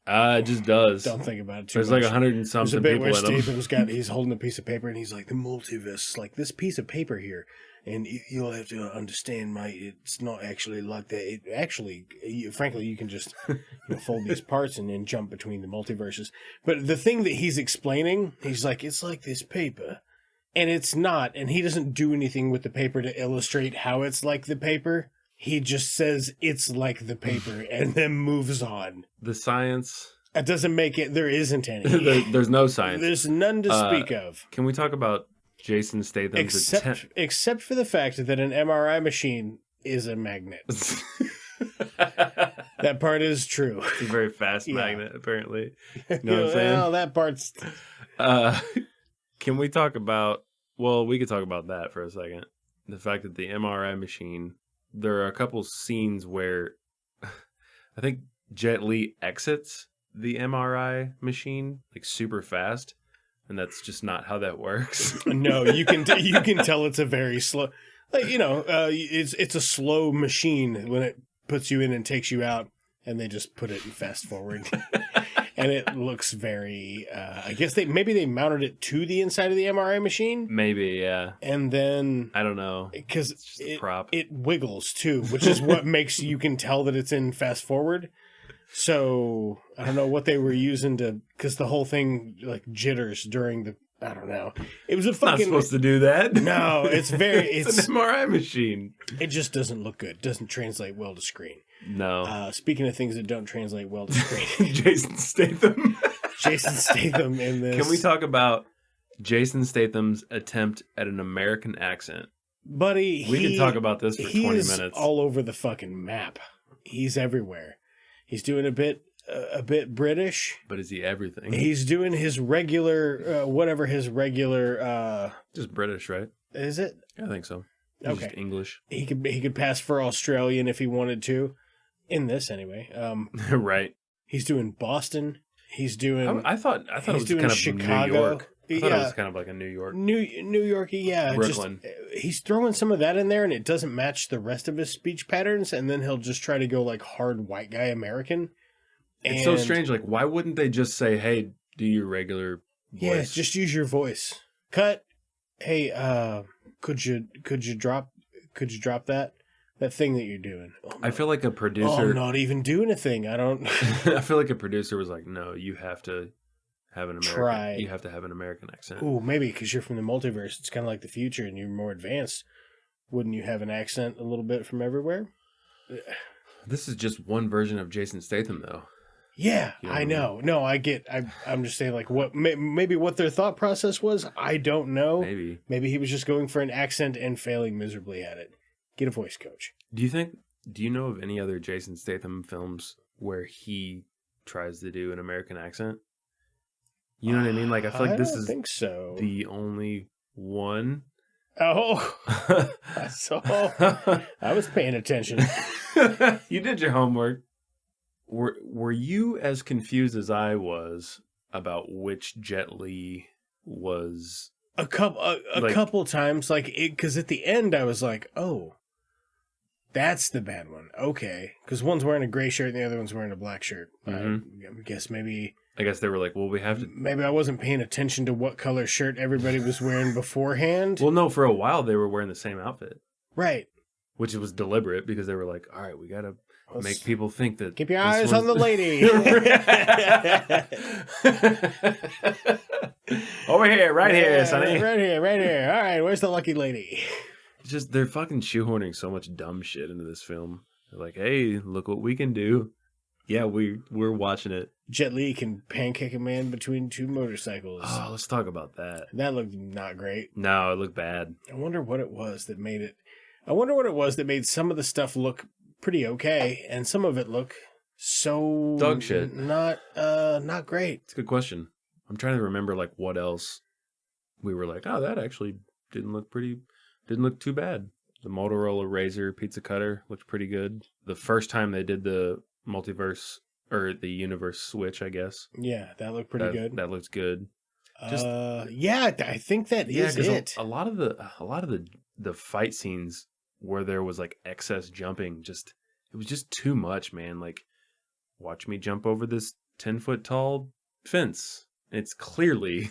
It just does. Don't think about it too There's much. like 100 and something people in them. He's holding a piece of paper and he's like, the multiverse, like this piece of paper here. And you'll have to understand, it's not actually like that. Frankly, you can just fold these parts and then jump between the multiverses. But the thing that he's explaining, he's like, it's like this paper. And it's not. And he doesn't do anything with the paper to illustrate how it's like the paper. He just says it's like the paper and then moves on. The science... That doesn't make it... There isn't any. There's no science. There's none to speak of. Can we talk about Jason Statham's except for the fact that an MRI machine is a magnet. That part is true. It's a very fast magnet, apparently. You know what I'm saying? Well, that part's... Can we talk about... Well, we could talk about that for a second. The fact that the MRI machine there are a couple scenes where I think Jet Li exits the MRI machine like super fast, and that's just not how that works. No, you can tell it's a very slow, like it's a slow machine when it puts you in and takes you out, and they just put it in fast forward, and it looks very. I guess they mounted it to the inside of the MRI machine. Maybe, yeah. And then I don't know because prop. It wiggles too, which is what makes you can tell that it's in fast forward. So I don't know what they were using because the whole thing like jitters during the. I don't know. It was a fucking. Not supposed to do that. No, it's very. It's an MRI machine. It just doesn't look good. Doesn't translate well to screen. No. Speaking of things that don't translate well to screen, Jason Statham. Jason Statham in this. Can we talk about Jason Statham's attempt at an American accent? Buddy, we can talk about this for 20 minutes. All over the fucking map. He's everywhere. He's doing a bit British. But is he everything? He's doing his regular, whatever his regular. Just British, right? Is it? I think so. He's Okay. Just English. He could pass for Australian if he wanted to. In this, anyway. Right. He's doing Boston. He's doing. I thought it was doing kind of Chicago. New York. I thought it Yeah. was kind of like a New York. New Yorkie, yeah. Brooklyn. He's throwing some of that in there, and it doesn't match the rest of his speech patterns, and then he'll just try to go like hard white guy American. It's so strange. Like, why wouldn't they just say, "Hey, do your regular voice"? Yeah, just use your voice. Cut. Hey, could you drop that thing that you're doing? Oh, I feel like a I'm producer. not even doing a thing. I don't. I feel like a producer was like, "No, you have to have an American. Try. You have to have an American accent." Ooh, maybe because you're from the multiverse. It's kind of like the future, and you're more advanced. Wouldn't you have an accent a little bit from everywhere? This is just one version of Jason Statham, though. Yeah, You know I what I know. No, I get. I'm just saying, like, what maybe what their thought process was. I don't know. Maybe he was just going for an accent and failing miserably at it. Get a voice coach. Do you know of any other Jason Statham films where he tries to do an American accent? You know what I mean? Like, I feel like this is think so. the only one. Oh, so I was paying attention. You did your homework. Were you as confused as I was about which Jet Li was? A couple times, like because at the end I was like, oh, that's the bad one. Okay, because one's wearing a gray shirt and the other one's wearing a black shirt. I guess maybe. I guess they were like, well, we have to. Maybe I wasn't paying attention to what color shirt everybody was wearing beforehand. Well, no, for a while they were wearing the same outfit. Right. Which was deliberate because they were like, all right, we got to make people think that. Keep your eyes on the lady. Over here, right here, Sonny. Right here. All right, where's the lucky lady? It's just, they're fucking shoehorning so much dumb shit into this film. They're like, hey, look what we can do. Yeah, we're watching it. Jet Li can pancake a man between two motorcycles. Oh, let's talk about that. That looked not great. No, it looked bad. I wonder what it was that made it. I wonder what it was that made some of the stuff look pretty okay, and some of it look so dog shit. Not great. It's a good question. I'm trying to remember like what else we were like, oh, that actually didn't look too bad. The Motorola Razr pizza cutter looked pretty good. The first time they did the multiverse or the universe switch, I guess. Yeah, that looked pretty good. That looks good. Yeah, I think that is it. A lot of the fight scenes where there was like excess jumping, it was just too much, man. Like, watch me jump over this 10-foot tall fence. It's clearly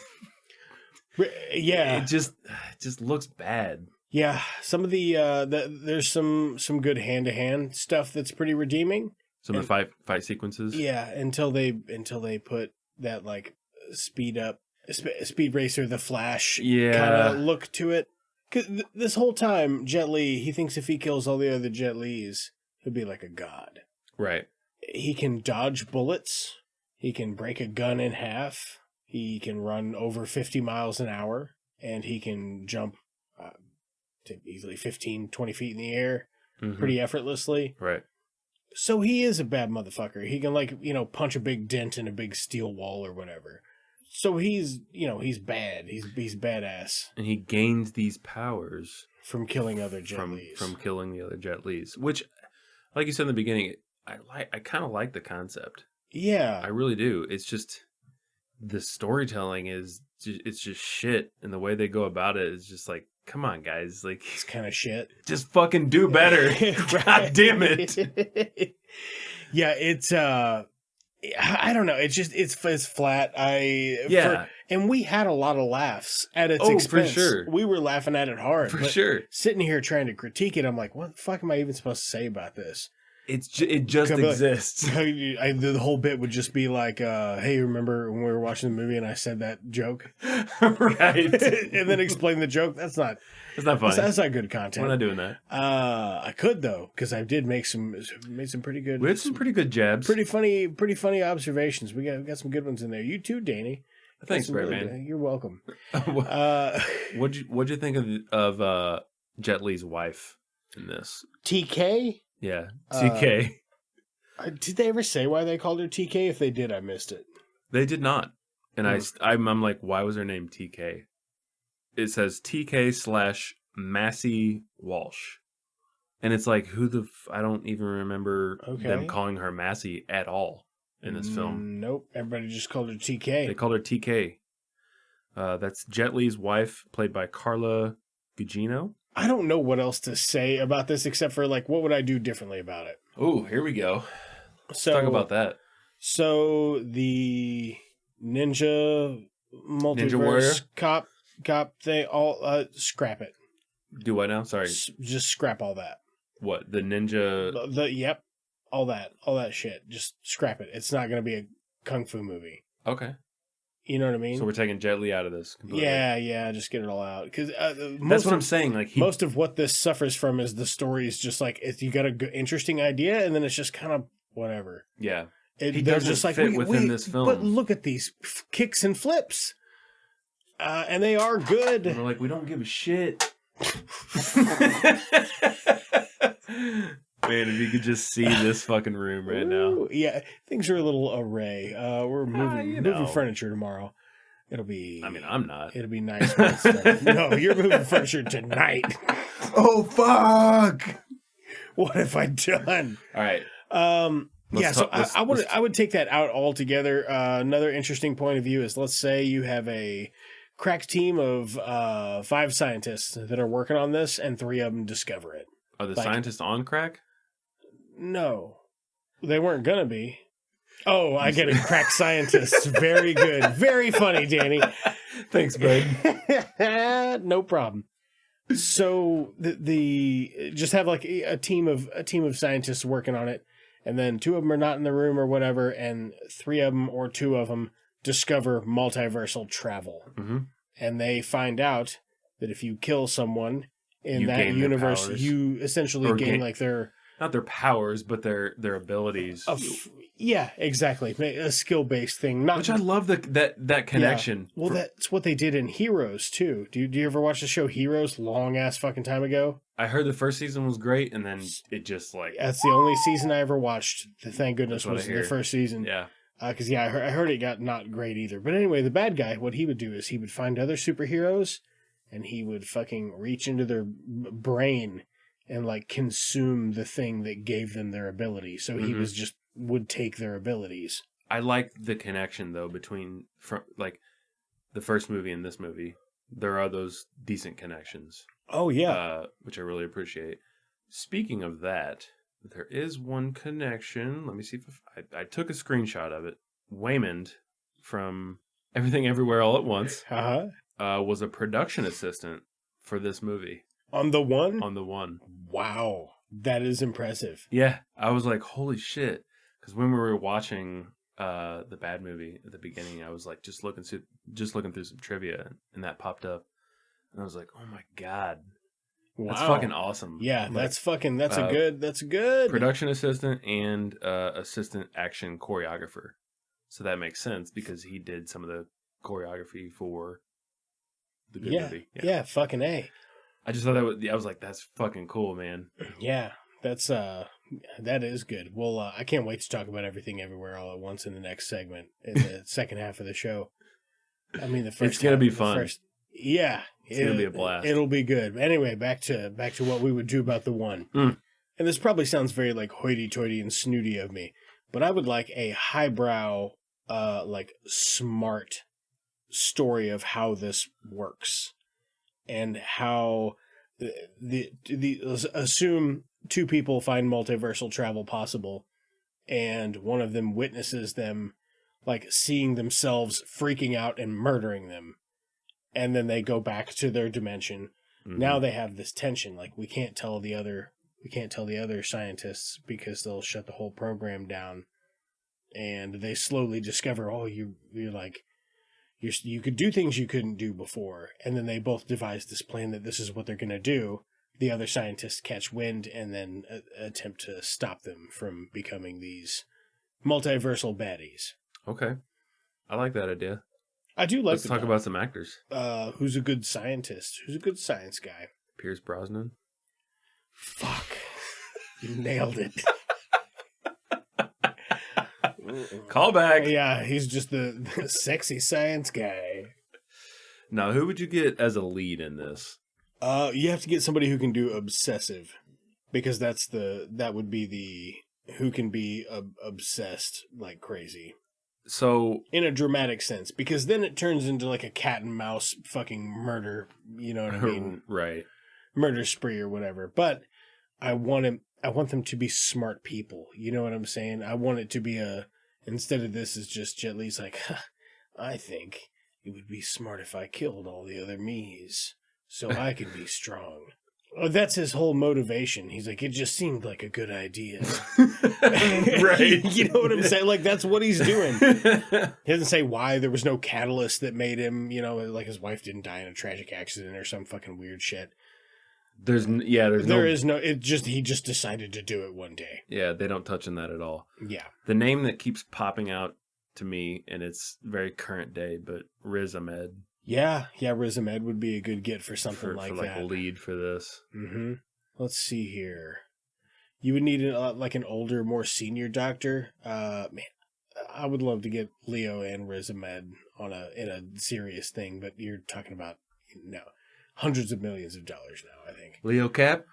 yeah. It just looks bad. Yeah, some of the there's some good hand-to-hand stuff that's pretty redeeming. Some of the fight sequences. Yeah, until they put that like speed racer, the Flash kind of look to it. 'Cause this whole time, Jet Li, he thinks if he kills all the other Jet Lis, he'll be like a god. Right. He can dodge bullets. He can break a gun in half. He can run over 50 miles an hour, and he can jump to easily 15, 20 feet in the air pretty effortlessly. Right. So he is a bad motherfucker. He can punch a big dent in a big steel wall or whatever. So he's bad. He's badass. And he gains these powers from killing other Jet Lis. From killing the other Jet Lis, which, like you said in the beginning, I kind of like the concept. Yeah, I really do. It's just the storytelling it's just shit, and the way they go about it is just like, come on, guys, like it's kind of shit. Just fucking do better. God damn it. Yeah, it's I don't know. It's flat. And we had a lot of laughs at its expense. For sure. We were laughing at it hard. For sure. Sitting here trying to critique it, I'm like, what the fuck am I even supposed to say about this? It just exists. The whole bit would just be like, hey, remember when we were watching the movie and I said that joke? Right. And then explain the joke? That's not funny. That's not good content. We're not doing that. I could, though, because I did made some pretty good... We had some pretty good jabs. Pretty funny observations. We got some good ones in there. You too, Danny. Thanks, Birdman. You're welcome. What'd you think of Jet Li's wife in this? TK? Yeah, TK. Did they ever say why they called her TK? If they did, I missed it. They did not. And I'm like, why was her name TK? It says TK/Massey Walsh. And it's like, I don't even remember them calling her Massey at all in this film. Nope. Everybody just called her TK. They called her TK. That's Jet Li's wife, played by Carla Gugino. I don't know what else to say about this except for, like, what would I do differently about it? Oh, here we go. Let's talk about that. So the multiverse warrior cop thing, all scrap it. Do what now? Sorry. Just scrap all that. What? The ninja? Yep. All that shit. Just scrap it. It's not going to be a kung fu movie. Okay. You know what I mean? So we're taking Jet Li out of this completely. Yeah, just get it all out. Because that's what I'm saying. Like most of what this suffers from is the story is just like, you got an interesting idea, and then it's just kind of whatever. Yeah. He doesn't just like, fit within this film. But look at these kicks and flips. And they are good. And we're like, we don't give a shit. Man, if you could just see this fucking room right now. Yeah, things are a little array. We're moving furniture tomorrow. It'll be... I mean, I'm not. It'll be nice. No, you're moving furniture tonight. Oh, fuck! What have I done? All right. I would take that out altogether. Another interesting point of view is, let's say you have a crack team of 5 scientists that are working on this, and 3 of them discover it. Are the scientists on crack? No, they weren't gonna be. Oh, I get it. Crack scientists. Very good. Very funny, Danny. Thanks, bud. No problem. So the just have like a team of scientists working on it, and then 2 of them are not in the room or whatever, and 3 of them or 2 of them discover multiversal travel, and they find out that if you kill someone in that universe, you essentially gain like their... Not their powers, but their abilities. Yeah, exactly. A skill-based thing. Which I love that connection. Yeah. Well, that's what they did in Heroes, too. Do you ever watch the show Heroes long-ass fucking time ago? I heard the first season was great, and then it just like... That's the only season I ever watched. Thank goodness was the first season. Yeah. Because, I heard it got not great either. But anyway, the bad guy, what he would do is he would find other superheroes, and he would fucking reach into their brain and like consume the thing that gave them their ability. So he would take their abilities. I like the connection though between like the first movie and this movie. There are those decent connections. Oh yeah, which I really appreciate. Speaking of that, there is one connection. Let me see if I took a screenshot of it. Waymond from Everything Everywhere All at Once was a production assistant for this movie. On the one? On the one. Wow. That is impressive. Yeah. I was like, holy shit. Because when we were watching the Bad movie at the beginning, I was like just looking through some trivia, and that popped up. And I was like, oh my God. Wow. That's fucking awesome. Yeah, like, that's a good production assistant and assistant action choreographer. So that makes sense because he did some of the choreography for the good movie. Yeah, fucking A. I just thought I was like, that's fucking cool, man. Yeah, that is good. Well, I can't wait to talk about Everything Everywhere All at Once in the next segment, in the second half of the show. I mean, the first. It's gonna be fun. Yeah, It's gonna be a blast. It'll be good. Anyway, back to what we would do about the one. Mm. And this probably sounds very like hoity-toity and snooty of me, but I would like a highbrow, like smart story of how this works and how the assume two people find multiversal travel possible, and one of them witnesses them like seeing themselves freaking out and murdering them. And then they go back to their dimension. Mm-hmm. Now they have this tension. Like we can't tell the other scientists because they'll shut the whole program down. And they slowly discover, oh, you're like, you could do things you couldn't do before. And then they both devise this plan that this is what they're going to do. The other scientists catch wind and then attempt to stop them from becoming these multiversal baddies. Okay. I like that idea. I do like. Let's talk about some actors. Who's a good scientist? Who's a good science guy? Pierce Brosnan. Fuck. You nailed it. Callback. Yeah, he's just the sexy science guy. Now, who would you get as a lead in this? You have to get somebody who can do obsessive, because that would be the who can be obsessed like crazy. So in a dramatic sense, because then it turns into like a cat and mouse fucking murder, you know what I mean? Right. Murder spree or whatever. But I want them to be smart people. You know what I'm saying? I want it to be instead of this is just Jet Li's like, I think it would be smart if I killed all the other me's so I could be strong. Oh, that's his whole motivation. He's like, it just seemed like a good idea. Right. You know what I'm saying? Like, that's what he's doing. He doesn't say why there was no catalyst that made him, like his wife didn't die in a tragic accident or some fucking weird shit. He just decided to do it one day. Yeah, they don't touch on that at all. Yeah. The name that keeps popping out to me, and it's very current day, but Riz Ahmed. Yeah, Riz Ahmed would be a good get for something like that. a lead for this. Mm-hmm. Let's see here. You would need an older, more senior doctor. Man, I would love to get Leo and Riz Ahmed in a serious thing, but you're talking about hundreds of millions of dollars now, I think. Leo Cap?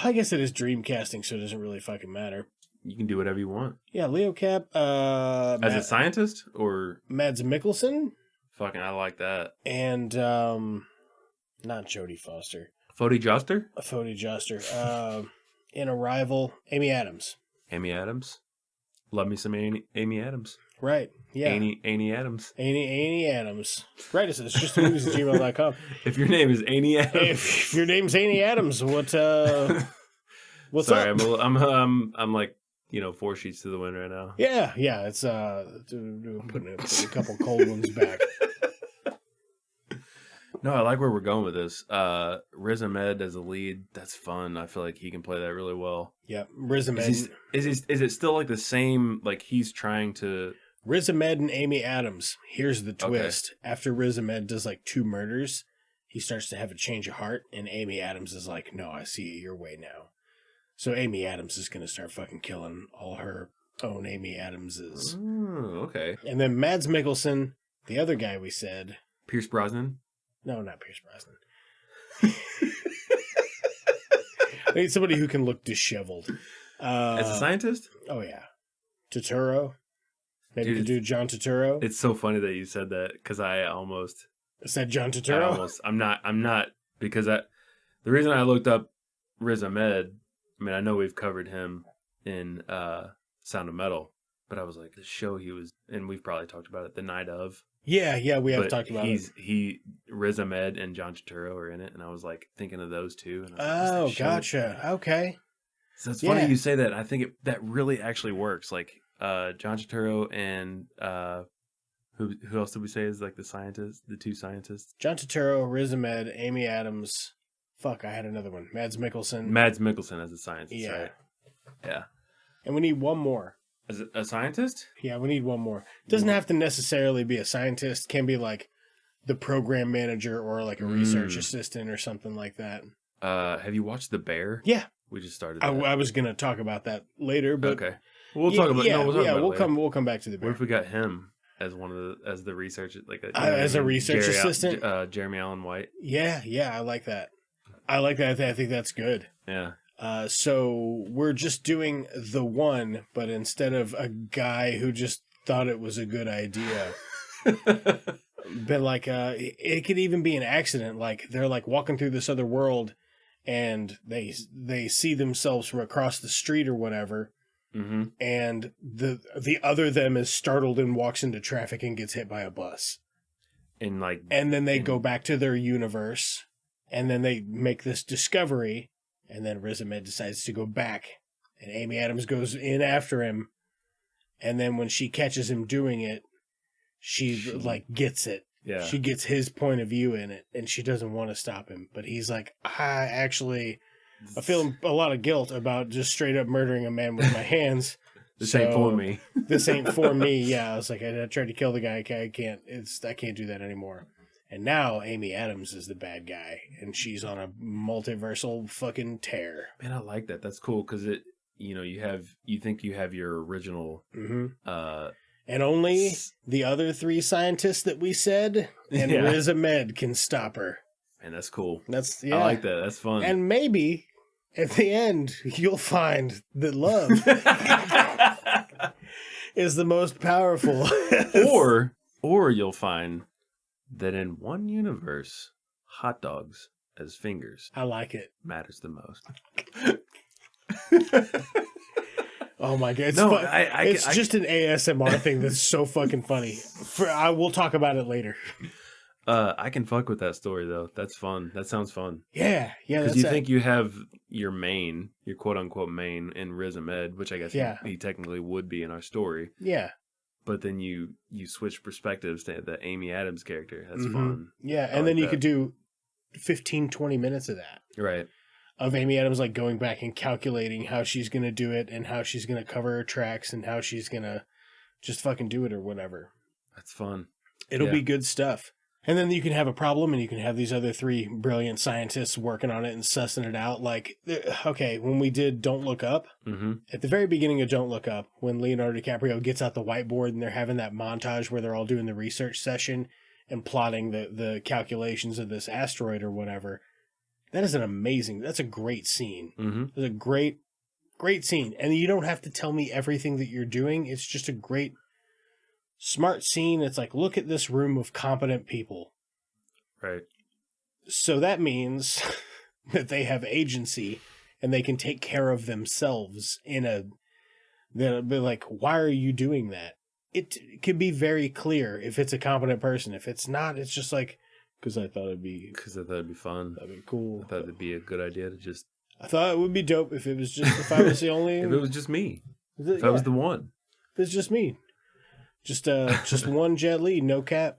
I guess it is dream casting, so it doesn't really fucking matter. You can do whatever you want. Yeah, Leo Cap. As a scientist, or Mads Mikkelsen? Fucking, I like that. And, not Jodie Foster. Fody Joster? Fody Joster. In Arrival, Amy Adams. Amy Adams? Love me some Amy Adams. Right, yeah. Annie Adams. Annie Adams. Right, it's just movies@gmail.com. If your name is Annie Adams. If your name's Annie Adams, what's Sorry, up? I'm like, 4 sheets to the wind right now. Yeah, it's putting a couple cold ones back. No, I like where we're going with this. Riz Ahmed as a lead, that's fun. I feel like he can play that really well. Yeah, Riz Ahmed. Is it still like the same? Like he's trying to. Riz Ahmed and Amy Adams. Here's the twist: after Riz Ahmed does like 2 murders, he starts to have a change of heart, and Amy Adams is like, "No, I see it your way now." So Amy Adams is gonna start fucking killing all her own Amy Adamses. Oh, okay. And then Mads Mikkelsen, the other guy we said. Pierce Brosnan. No, not Pierce Brosnan. I need somebody who can look disheveled. As a scientist? Oh, yeah. Turturro. Maybe we could do John Turturro. It's so funny that you said that, because I almost... Said John Turturro? I'm not, because the reason I looked up Riz Ahmed, I mean, I know we've covered him in Sound of Metal, but I was like, the show he was, and we've probably talked about it, The Night Of. Yeah, we have talked about it. Riz Ahmed and John Turturro are in it, and I was like thinking of those two. And like, gotcha. Okay. So it's funny you say that. I think that really actually works. Like John Turturro and who else did we say is like the 2 scientists? John Turturro, Riz Ahmed, Amy Adams. Fuck, I had another one. Mads Mikkelsen. Mads Mikkelsen as a scientist, right? Yeah. And we need one more. As a scientist? Yeah, we need one more. Doesn't have to necessarily be a scientist. Can be like the program manager or like a research assistant or something like that. Have you watched The Bear? Yeah. We just started that. I was going to talk about that later, but... Okay. We'll talk about it. We'll come back to The Bear. What if we got him? as the research, like as a research assistant. Jeremy Allen White. Yeah, I like that. I think that's good. Yeah. So we're just doing the one, but instead of a guy who just thought it was a good idea, but like it could even be an accident. Like they're like walking through this other world, and they see themselves from across the street or whatever. Mm-hmm. And the other them is startled and walks into traffic and gets hit by a bus. And then they go back to their universe, and then they make this discovery, and then Riz Ahmed decides to go back, and Amy Adams goes in after him, and then when she catches him doing it, she like gets it. Yeah. She gets his point of view in it, and she doesn't want to stop him, but he's like, I feel a lot of guilt about just straight up murdering a man with my hands. This ain't for me. This ain't for me. Yeah, I was like, I tried to kill the guy. I can't do that anymore. And now Amy Adams is the bad guy, and she's on a multiversal fucking tear. Man, I like that. That's cool because you think you have your original. Mm-hmm. And only the other three scientists that we said and Riz Ahmed can stop her. Man, that's cool. I like that. That's fun. And maybe at the end you'll find that love is the most powerful. or you'll find that in one universe, hot dogs as fingers. I like it. Matters the most. Oh my god! It's just an ASMR thing that's so fucking funny. We'll talk about it later. I can fuck with that story though. That's fun. That sounds fun. Yeah. Because you think you have your quote unquote main in Riz Ahmed, which I guess he technically would be in our story. Yeah. But then you switch perspectives to the Amy Adams character. That's fun. Yeah, and then you could do 15, 20 minutes of that. Right. Of Amy Adams like going back and calculating how she's going to do it and how she's going to cover her tracks and how she's going to just fucking do it or whatever. That's fun. It'll be good stuff. And then you can have a problem and you can have these other three brilliant scientists working on it and sussing it out. Like, okay, when we did Don't Look Up, at the very beginning of Don't Look Up, when Leonardo DiCaprio gets out the whiteboard and they're having that montage where they're all doing the research session and plotting the calculations of this asteroid or whatever, that's a great scene. Mm-hmm. It's a great, great scene. And you don't have to tell me everything that you're doing. It's just a great, smart scene. It's like, look at this room of competent people. Right. So that means that they have agency and they can take care of themselves they'll be like, why are you doing that? It can be very clear if it's a competent person. If it's not, it's just like, because I thought it'd be fun. That'd be cool. I thought it'd be a good idea to just. I thought it would be dope if I was the only. If it was just me. If I was the one. If it's just me. Just one Jet Li, no cap.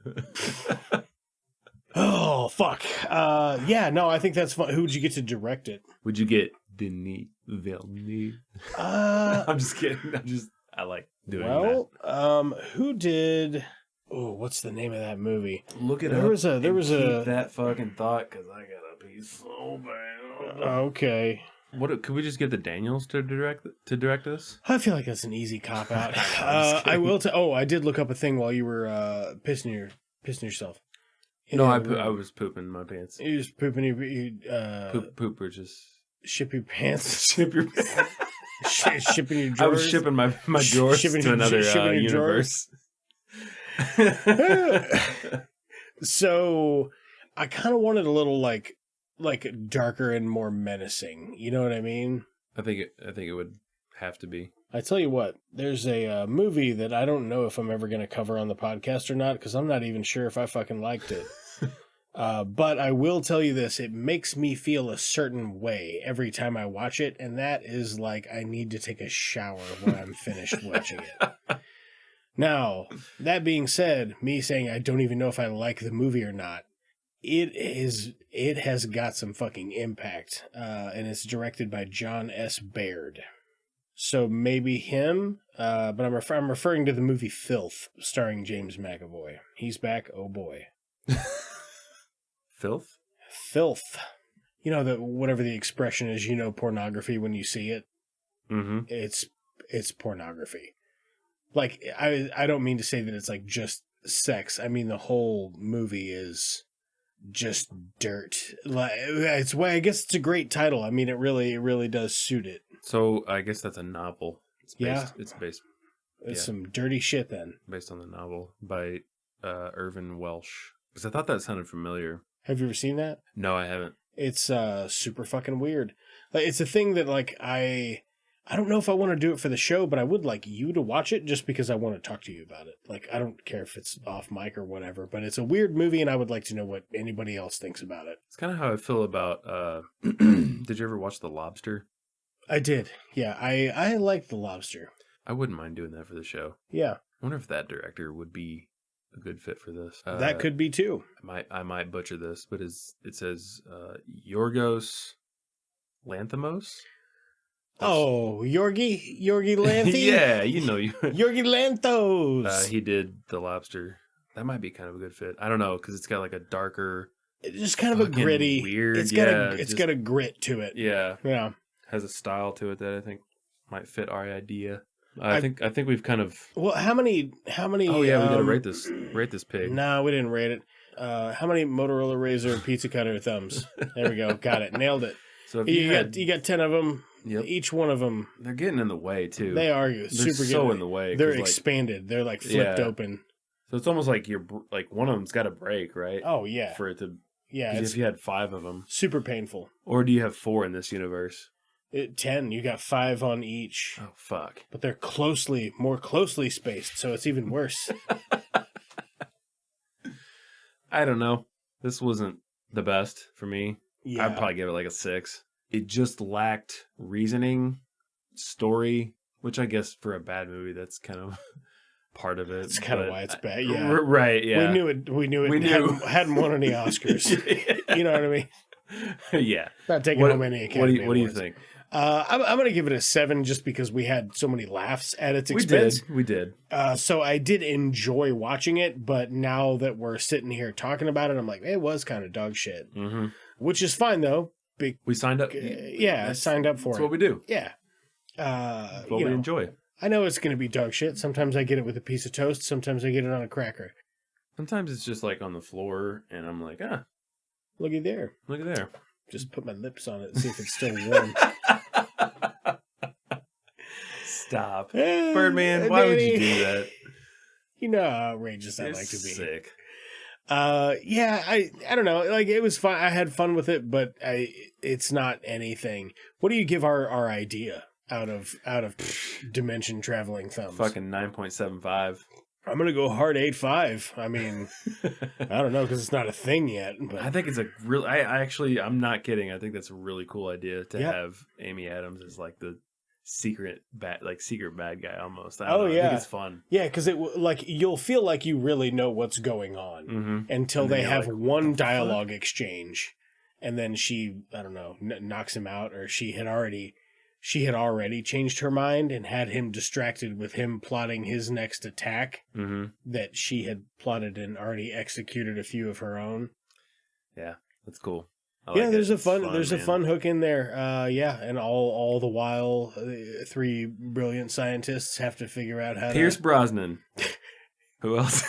Oh fuck. I think that's fun. Who would you get to direct it? Would you get Denis Villeneuve? I'm just kidding. I like doing that. Who did? Oh, what's the name of that movie? Look it up. There was that fucking thought because I got a piece so bad. Okay. Could we just get the Daniels to direct this? I feel like that's an easy cop out. I will. I did look up a thing while you were pissing yourself. No, I was pooping my pants. You was pooping your poop or just ship your pants. Ship your pants. Shipping your drawers. I was shipping my drawers to another universe. So I kind of wanted a little like darker and more menacing. You know what I mean? I think it would have to be. I tell you what, there's a movie that I don't know if I'm ever going to cover on the podcast or not because I'm not even sure if I fucking liked it. But I will tell you this, it makes me feel a certain way every time I watch it, and that is like I need to take a shower when I'm finished watching it. Now, that being said, me saying I don't even know if I like the movie or not, it has got some fucking impact, and it's directed by John S. Baird. So maybe him, but I'm referring to the movie Filth, starring James McAvoy. He's back, oh boy. Filth? Filth. You know, whatever the expression is, pornography when you see it. Mm-hmm. It's pornography. Like, I don't mean to say that it's like just sex. I mean, the whole movie is just dirt. Like, it's why I guess it's a great title. I mean, it really does suit it. So I guess that's a novel. It's based. It's some dirty shit then. Based on the novel by Irvin Welsh. Because I thought that sounded familiar. Have you ever seen that? No, I haven't. It's super fucking weird. Like, it's a thing that like I don't know if I want to do it for the show, but I would like you to watch it just because I want to talk to you about it. Like, I don't care if it's off mic or whatever, but it's a weird movie and I would like to know what anybody else thinks about it. It's kind of how I feel about did you ever watch The Lobster? I did. Yeah, I like The Lobster. I wouldn't mind doing that for the show. Yeah. I wonder if that director would be a good fit for this. That could be too. I might butcher this, but it says Yorgos Lanthimos? Oh, Yorgi Lanthi? Yeah, you know you. Yorgi Lanthos. He did The Lobster. That might be kind of a good fit. I don't know, because it's got like a darker, it's just kind of a gritty, weird. It's got a grit to it. Yeah, yeah. Has a style to it that I think might fit our idea. I think we've kind of. Well, how many? Oh yeah, we gotta rate this pig. No, we didn't rate it. How many Motorola Razr pizza cutter thumbs? There we go, got it, nailed it. So if you got 10 of them. Yep. Each one of them. They're getting in the way too. They are They're so in the way. They're expanded. They're like flipped open. So it's almost like you're like one of them's got to break, right? Oh yeah. For it to. Yeah. If you had 5 of them. Super painful. Or do you have 4 in this universe? 10. You got 5 on each. Oh fuck! But they're more closely spaced, so it's even worse. I don't know. This wasn't the best for me. Yeah. I'd probably give it like a 6. It just lacked reasoning, story, which I guess for a bad movie, that's kind of part of it. That's kind of why it's bad. Yeah. Right. Yeah. We knew it. Hadn't won any Oscars. You know what I mean? Yeah. Not taking home any Academy What do you Awards. think? I'm going to give it a 7 just because we had so many laughs at its expense. We did. So I did enjoy watching it, but now that we're sitting here talking about it, I'm like, it was kind of dog shit. Mm-hmm. Which is fine, though. We signed up. I signed up for it. That's what we do. Yeah. That's what we enjoy. I know it's going to be dog shit. Sometimes I get it with a piece of toast. Sometimes I get it on a cracker. Sometimes it's just like on the floor, and I'm like, looky there. Look at there. Just put my lips on it and see if it's still warm. Stop. Birdman, why would you do that? You know how outrageous I like to be. Sick. Yeah, I don't know. Like, it was fun. I had fun with it, but it's not anything. What do you give our idea out of dimension traveling thumbs? Fucking 9.75. I'm gonna go hard 8.5. I mean, I don't know because it's not a thing yet. But I think it's a real. I'm not kidding. I think that's a really cool idea to have Amy Adams as like the secret bad guy almost. I think it's fun. Yeah, because you'll feel like you really know what's going on until they have one dialogue exchange, and then she, I don't know, knocks him out, or she had already changed her mind and had him distracted with him plotting his next attack that she had plotted and already executed a few of her own. Yeah, that's cool. There's a fun hook in there. And all the while, 3 brilliant scientists have to figure out how Pierce Brosnan. Who else?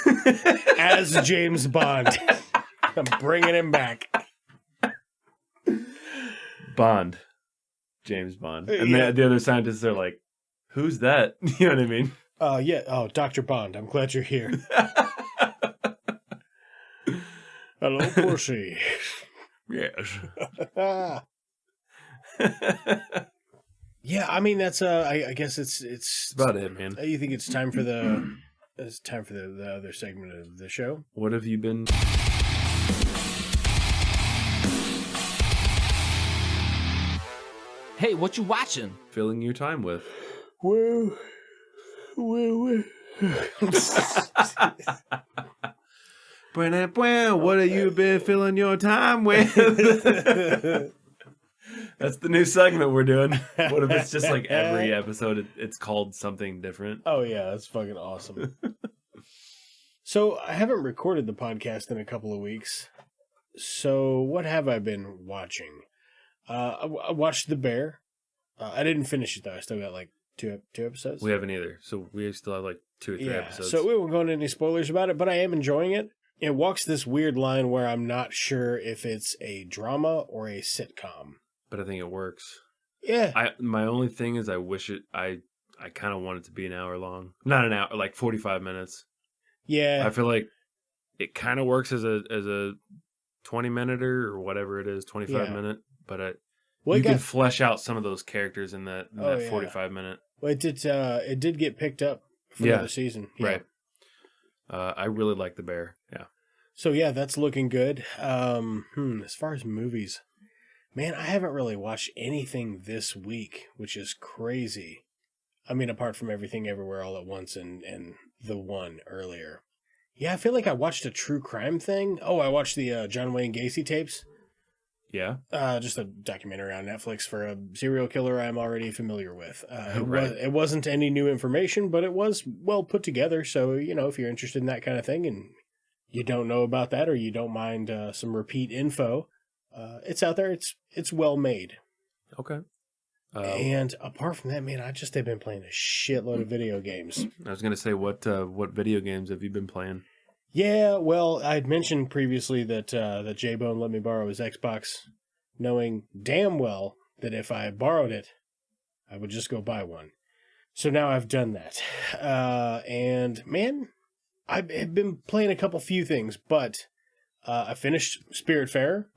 As James Bond. I'm bringing him back. Bond. James Bond. And the other scientists are like, who's that? You know what I mean? Oh, Dr. Bond, I'm glad you're here. Hello, Percy. Yes. Yeah, I mean that's I guess it's about it, man. You think it's time for the other segment of the show? What have you been? Hey, what you watching? Filling your time with. Well. What have you been filling your time with? That's the new segment we're doing. What if it's just like every episode it's called something different? Oh yeah, that's fucking awesome. So I haven't recorded the podcast in a couple of weeks. So what have I been watching? I watched The Bear. I didn't finish it though. I still got like two episodes. We haven't either. So we still have like 2 or 3 episodes. So we won't go into any spoilers about it, but I am enjoying it. It walks this weird line where I'm not sure if it's a drama or a sitcom. But I think it works. Yeah. My only thing is I wish I kind of want it to be an hour long. Not an hour, like 45 minutes. Yeah. I feel like it kind of works as a 20-minute or whatever it is, 25-minute. But you can flesh out some of those characters in that 45-minute. Well, it did get picked up for another season. Yeah. Right. I really like the bear. Yeah. So yeah, that's looking good. As far as movies, man, I haven't really watched anything this week, which is crazy. I mean, apart from Everything Everywhere All at Once and the one earlier. Yeah, I feel like I watched a true crime thing. Oh, I watched the John Wayne Gacy tapes. Yeah. Just a documentary on Netflix for a serial killer I'm already familiar with. Right. It wasn't any new information, but it was well put together. So, if you're interested in that kind of thing and you don't know about that or you don't mind some repeat info, it's out there. It's well made. Okay. And apart from that, man, I just have been playing a shitload of video games. I was going to say, what video games have you been playing? Yeah, well, I'd mentioned previously that J-Bone let me borrow his Xbox, knowing damn well that if I borrowed it, I would just go buy one. So now I've done that. And, man, I've been playing a few things, but I finished Spiritfarer,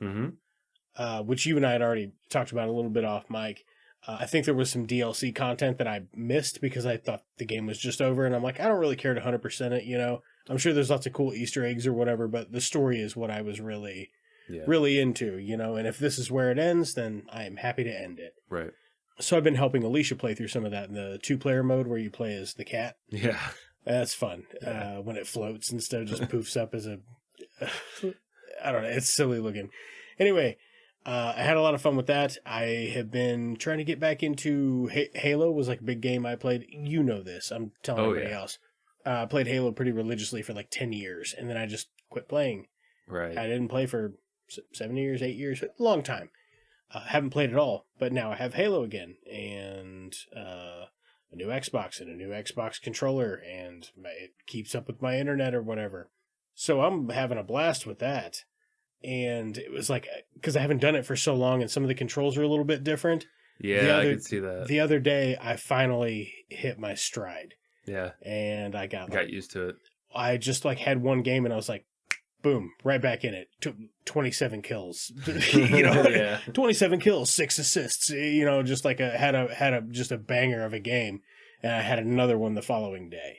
which you and I had already talked about a little bit off mic. I think there was some DLC content that I missed because I thought the game was just over, and I'm like, I don't really care to 100% it, I'm sure there's lots of cool Easter eggs or whatever, but the story is what I was really into, and if this is where it ends, then I am happy to end it. Right. So I've been helping Alicia play through some of that in the 2-player mode where you play as the cat. Yeah. That's fun. When it floats instead of just poofs up as a... I don't know. It's silly looking. Anyway, I had a lot of fun with that. I have been trying to get back into Halo. Was like a big game I played. You know this. I'm telling everybody else. I played Halo pretty religiously for like 10 years, and then I just quit playing. Right. I didn't play for 7 years, 8 years, a long time. Haven't played at all, but now I have Halo again, and a new Xbox and a new Xbox controller, and it keeps up with my internet or whatever. So I'm having a blast with that. And it was like, because I haven't done it for so long, and some of the controls are a little bit different. Yeah, I could see that. The other day, I finally hit my stride. Yeah. And I got used to it. I just had one game, and I was like, boom, right back in it. 27 kills. 27 kills, 6 assists. Just like had a banger of a game, and I had another one the following day.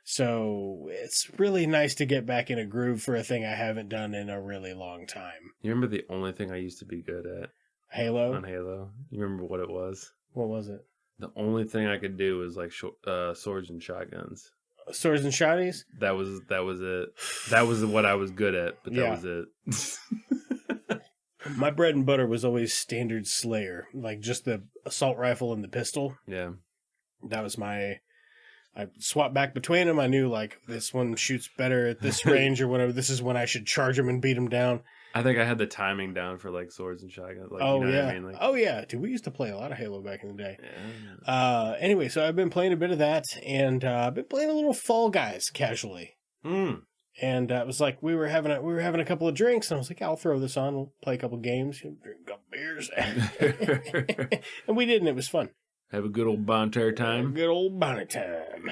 So it's really nice to get back in a groove for a thing I haven't done in a really long time. You remember the only thing I used to be good at? Halo? On Halo. You remember what it was? What was it? The only thing I could do was swords and shotguns. Swords and shotties? That was it. That was what I was good at, but that was it. My bread and butter was always standard Slayer, like just the assault rifle and the pistol. Yeah. That was I swapped back between them. I knew, this one shoots better at this range or whatever. This is when I should charge him and beat him down. I think I had the timing down for, swords and shotguns. What I mean? Oh, yeah. Dude, we used to play a lot of Halo back in the day. Yeah. Anyway, so I've been playing a bit of that, and I've been playing a little Fall Guys casually. And it was like we were having a couple of drinks, and I was like, I'll throw this on. We'll play a couple games, drink a couple beers. And we did, and it was fun. Have a good old bonfire time. Good old bonnet time.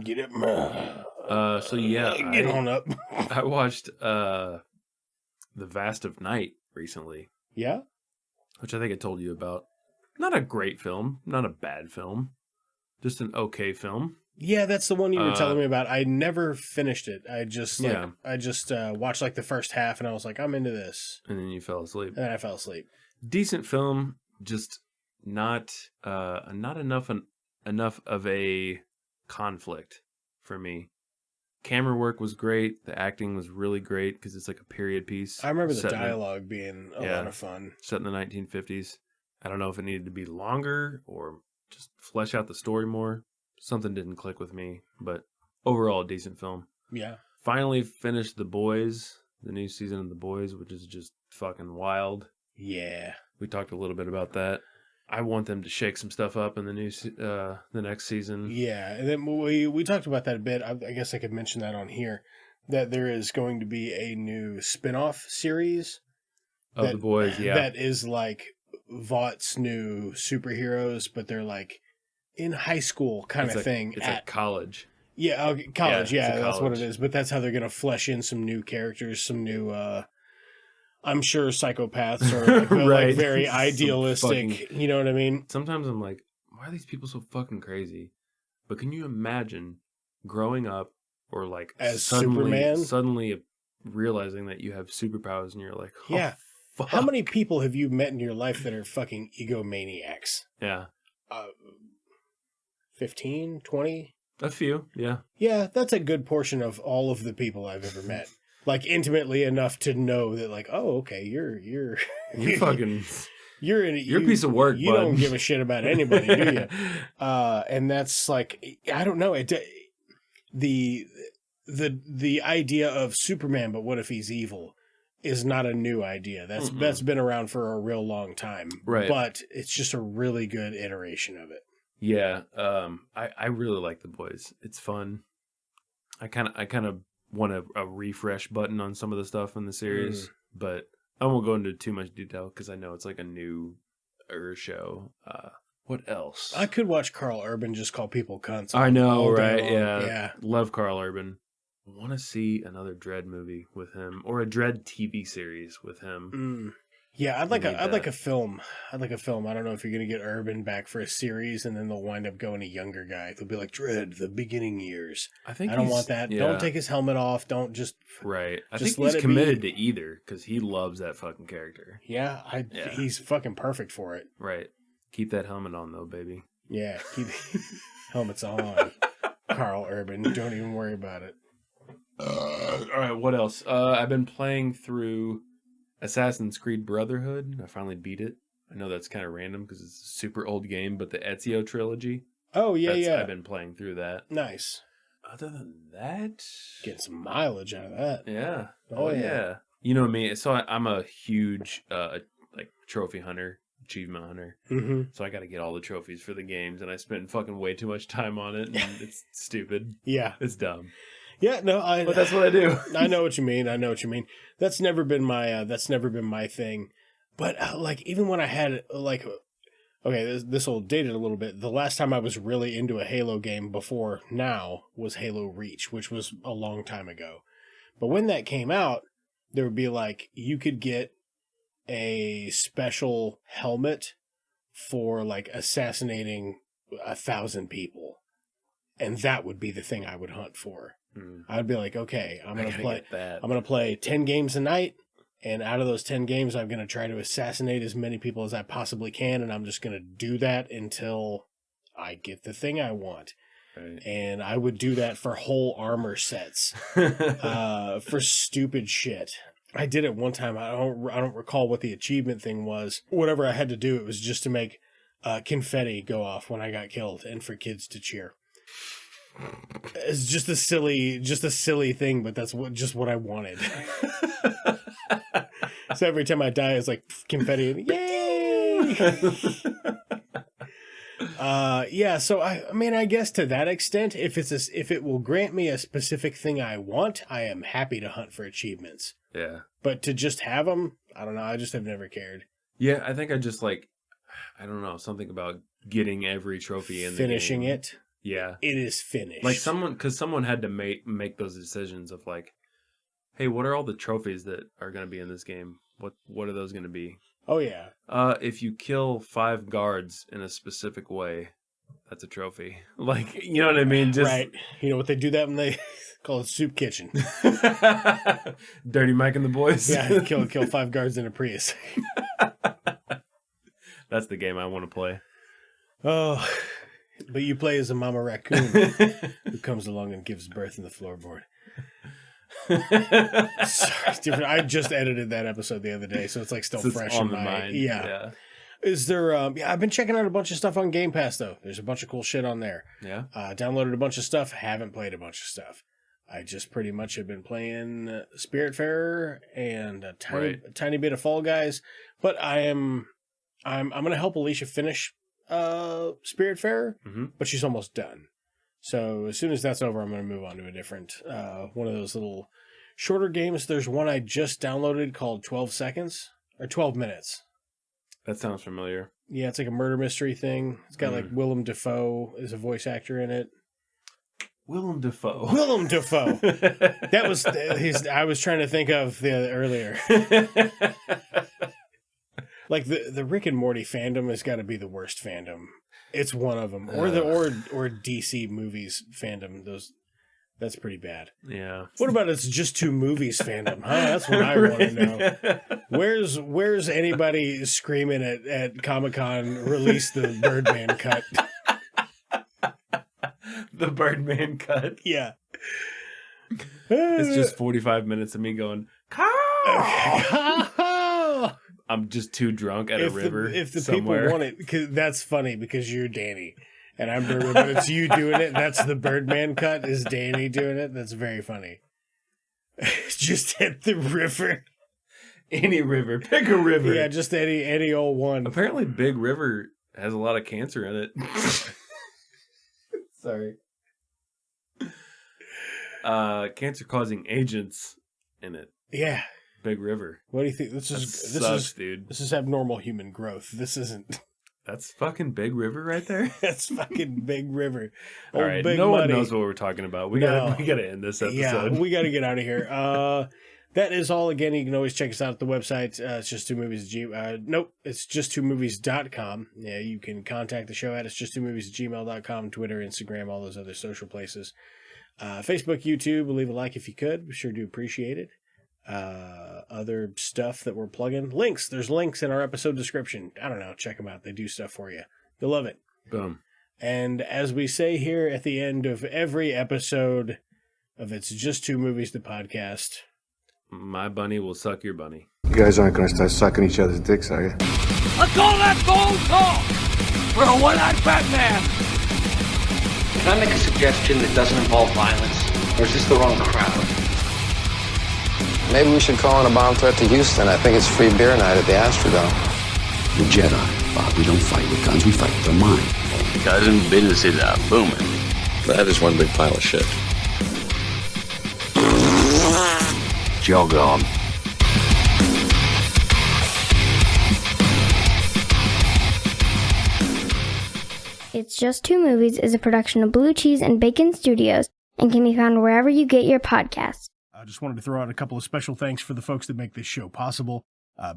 Get up. So yeah, get on up. I watched The Vast of Night recently. Yeah? Which I think I told you about. Not a great film, not a bad film. Just an okay film. Yeah, that's the one you were telling me about. I never finished it. I just watched the first half, and I was like, I'm into this. And then you fell asleep. And then I fell asleep. Decent film, just not enough of a conflict for me. Camera work was great. The acting was really great because it's like a period piece. I remember the dialogue being a lot of fun. Set in the 1950s. I don't know if it needed to be longer or just flesh out the story more. Something didn't click with me, but overall a decent film. Yeah. Finally finished The Boys, the new season of The Boys, which is just fucking wild. Yeah. We talked a little bit about that. I want them to shake some stuff up in the next season. Yeah, and then we talked about that a bit. I guess I could mention that on here, that there is going to be a new spin-off series Of the boys, yeah. that is like Vought's new superheroes, but they're like in high school kind of thing. It's at college. Yeah, college. Yeah, Yeah, it's a that's what it college. is. But that's how they're going to flesh in some new characters, some new, I'm sure psychopaths or like, Right. like very Some idealistic, you know what I mean? Sometimes I'm like, why are these people so fucking crazy? But can you imagine growing up or like As Superman? suddenly realizing that you have superpowers and you're like, oh, Yeah. fuck. How many people have you met in your life that are fucking egomaniacs? Yeah. 15, 20? A few, yeah. Yeah, that's a good portion of all of the people I've ever met. Like intimately enough to know that, like, oh, okay, you're You're fucking you're a piece of work, You bud. don't give a shit about anybody, do you? And that's like, I don't know. The idea of Superman, but what if he's evil, is not a new idea. That's been around for a real long time. Right. But it's just a really good iteration of it. Yeah, I really like the boys. It's fun. I kind of want a refresh button on some of the stuff in the series, but I won't go into too much detail because I know it's like a new show. What else? I could watch Carl Urban just call people cunts. I know, all day right? long. Yeah, Yeah. Love Carl Urban. Want to see another Dread movie with him or a Dread TV series with him. Yeah, I'd like need a film. I'd like a film. I don't know if you're gonna get Urban back for a series and then they'll wind up going a younger guy. They'll be like Dread, the beginning years. I think I don't he's- want that. yeah. Don't take his helmet off. Don't just Right. I Just think let he's it be. committed to either because he loves that fucking character. Yeah, Yeah. he's fucking perfect for it. Right. Keep that helmet on though, baby. Yeah, keep helmets on. Carl Urban, don't even worry about it. All right, what else? I've been playing through Assassin's Creed Brotherhood. I finally beat it. I know that's kind of random because it's a super old game, but the Ezio trilogy. Oh yeah, yeah. I've been playing through that. Nice. Other than that, Getting some mileage out of that. yeah. Oh, yeah. You know me. So I'm a huge like trophy hunter, achievement hunter. Mm-hmm. So I got to get all the trophies for the games, and I spend fucking way too much time on it, and it's stupid. Yeah. It's dumb. Yeah, no, But that's what I do. I know what you mean. That's never been my thing. But like even when I had like, okay, this will date it a little bit. The last time I was really into a Halo game before now was Halo Reach, which was a long time ago. But when that came out, there would be like you could get a special helmet for like assassinating 1,000 people, and that would be the thing I would hunt for. I'd be like, okay, I'm gonna play 10 games a night, and out of those 10 games, I'm gonna try to assassinate as many people as I possibly can, and I'm just gonna do that until I get the thing I want. Right. And I would do that for whole armor sets, for stupid shit. I did it one time. I don't recall what the achievement thing was. Whatever I had to do, it was just to make confetti go off when I got killed, and for kids to cheer. It's just a silly thing, but that's what I wanted. So every time I die, it's like confetti, and yay! Yeah. So I mean, I guess to that extent, if it will grant me a specific thing I want, I am happy to hunt for achievements. Yeah. But to just have them, I don't know. I just have never cared. Yeah, I think I just like, I don't know, something about getting every trophy in Finishing the game. it. Yeah. It is finished. Like someone had to make those decisions of like, hey, what are all the trophies that are going to be in this game? What are those going to be? Oh yeah. If you kill 5 guards in a specific way, that's a trophy. Like, you know what I mean? Just Right. You know what they do that when they call it soup kitchen. Dirty Mike and the boys. Yeah, kill 5 guards in a Prius. That's the game I want to play. Oh, but you play as a mama raccoon who comes along and gives birth in the floorboard. Sorry, it's different. I just edited that episode the other day, so it's like still So it's fresh on in the my mind. Yeah. Is there? Yeah, I've been checking out a bunch of stuff on Game Pass though. There's a bunch of cool shit on there. Yeah. Downloaded a bunch of stuff. Haven't played a bunch of stuff. I just pretty much have been playing Spiritfarer and a tiny bit of Fall Guys. But I'm I'm going to help Alicia finish Spiritfarer, but she's almost done. So as soon as that's over, I'm going to move on to a different one of those little shorter games. There's one I just downloaded called 12 Seconds or 12 Minutes. That sounds familiar. Yeah, it's like a murder mystery thing. It's got like Willem Dafoe as a voice actor in it. Willem Dafoe. Willem Dafoe. That was I was trying to think of earlier. Like the Rick and Morty fandom has got to be the worst fandom. It's one of them, or DC movies fandom. That's pretty bad. Yeah. What about it's just two movies fandom? Huh? That's what I want to know. Where's anybody screaming at Comic-Con? Release the Birdman cut. The Birdman cut. Yeah. It's just 45 minutes of me going, Carl! I'm just too drunk at a river. If the somewhere. people want it, cause that's funny because you're Danny and I'm Birdman, but it's you doing it. That's the Birdman cut. Is Danny doing it? That's very funny. Just at the river. Any river. Pick a river. Yeah, just any old one. Apparently Big River has a lot of cancer in it. Sorry. Cancer-causing agents in it. Yeah. Big River. What do you think? This is dude. This is abnormal human growth. This isn't. That's fucking Big River right there. That's fucking Big River. All right, no one knows what we're talking about. We gotta end this episode. Yeah, we gotta get out of here. That is all. Again, you can always check us out at the website. It's just two movies. Nope, it's just two movies.com. Yeah, you can contact the show at it's just two movies @gmail.com, Twitter, Instagram, all those other social places. Facebook, YouTube, leave a like if you could. We sure do appreciate it. Other stuff that we're plugging. Links. There's links in our episode description. I don't know. Check them out. They do stuff for you. You'll love it. Boom. And as we say here at the end of every episode of It's Just Two Movies, the podcast. My bunny will suck your bunny. You guys aren't going to start sucking each other's dicks, are you? Let's call that phone talk for a one-eyed Batman. Can I make a suggestion that doesn't involve violence? Or is this the wrong crowd? Maybe we should call in a bomb threat to Houston. I think it's free beer night at the Astrodome. The Jedi, Bob. We don't fight with guns, we fight with our mind. Cousin, businesses are booming. That is one big pile of shit. Jog on. It's Just Two Movies is a production of Blue Cheese and Bacon Studios and can be found wherever you get your podcasts. I just wanted to throw out a couple of special thanks for the folks that make this show possible.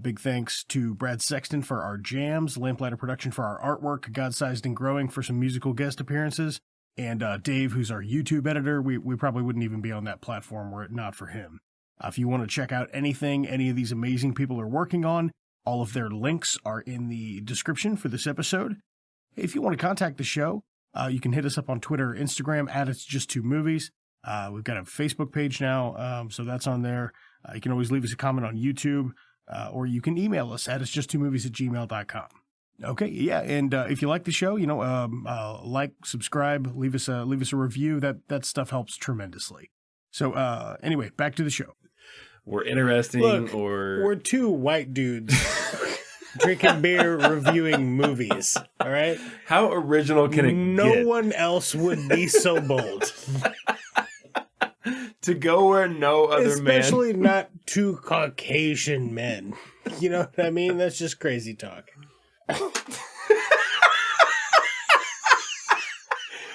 Big thanks to Brad Sexton for our jams, Lamplighter Production for our artwork, Godsized Growing for some musical guest appearances, and Dave, who's our YouTube editor. We probably wouldn't even be on that platform were it not for him. If you want to check out anything any of these amazing people are working on, all of their links are in the description for this episode. If you want to contact the show, you can hit us up on Twitter or Instagram at It's Just Two Movies. We've got a Facebook page now, so that's on there. You can always leave us a comment on YouTube, or you can email us at itsjusttwomovies@gmail.com. Okay, yeah, and if you like the show, like, subscribe, leave us a review. That stuff helps tremendously. So anyway, back to the show. We're interesting. Look, we're two white dudes drinking beer, reviewing movies. All right. How original can it get? No one else would be so bold. To go where no other Especially not two Caucasian men. You know what I mean? That's just crazy talk.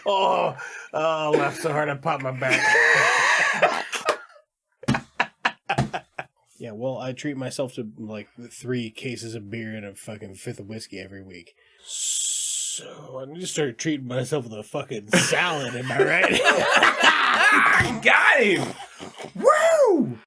Oh, I laughed so hard I popped my back. Yeah, well, I treat myself to like 3 cases of beer and a fucking 5th of whiskey every week. So I need to start treating myself with a fucking salad, am I right? Got him! Woo!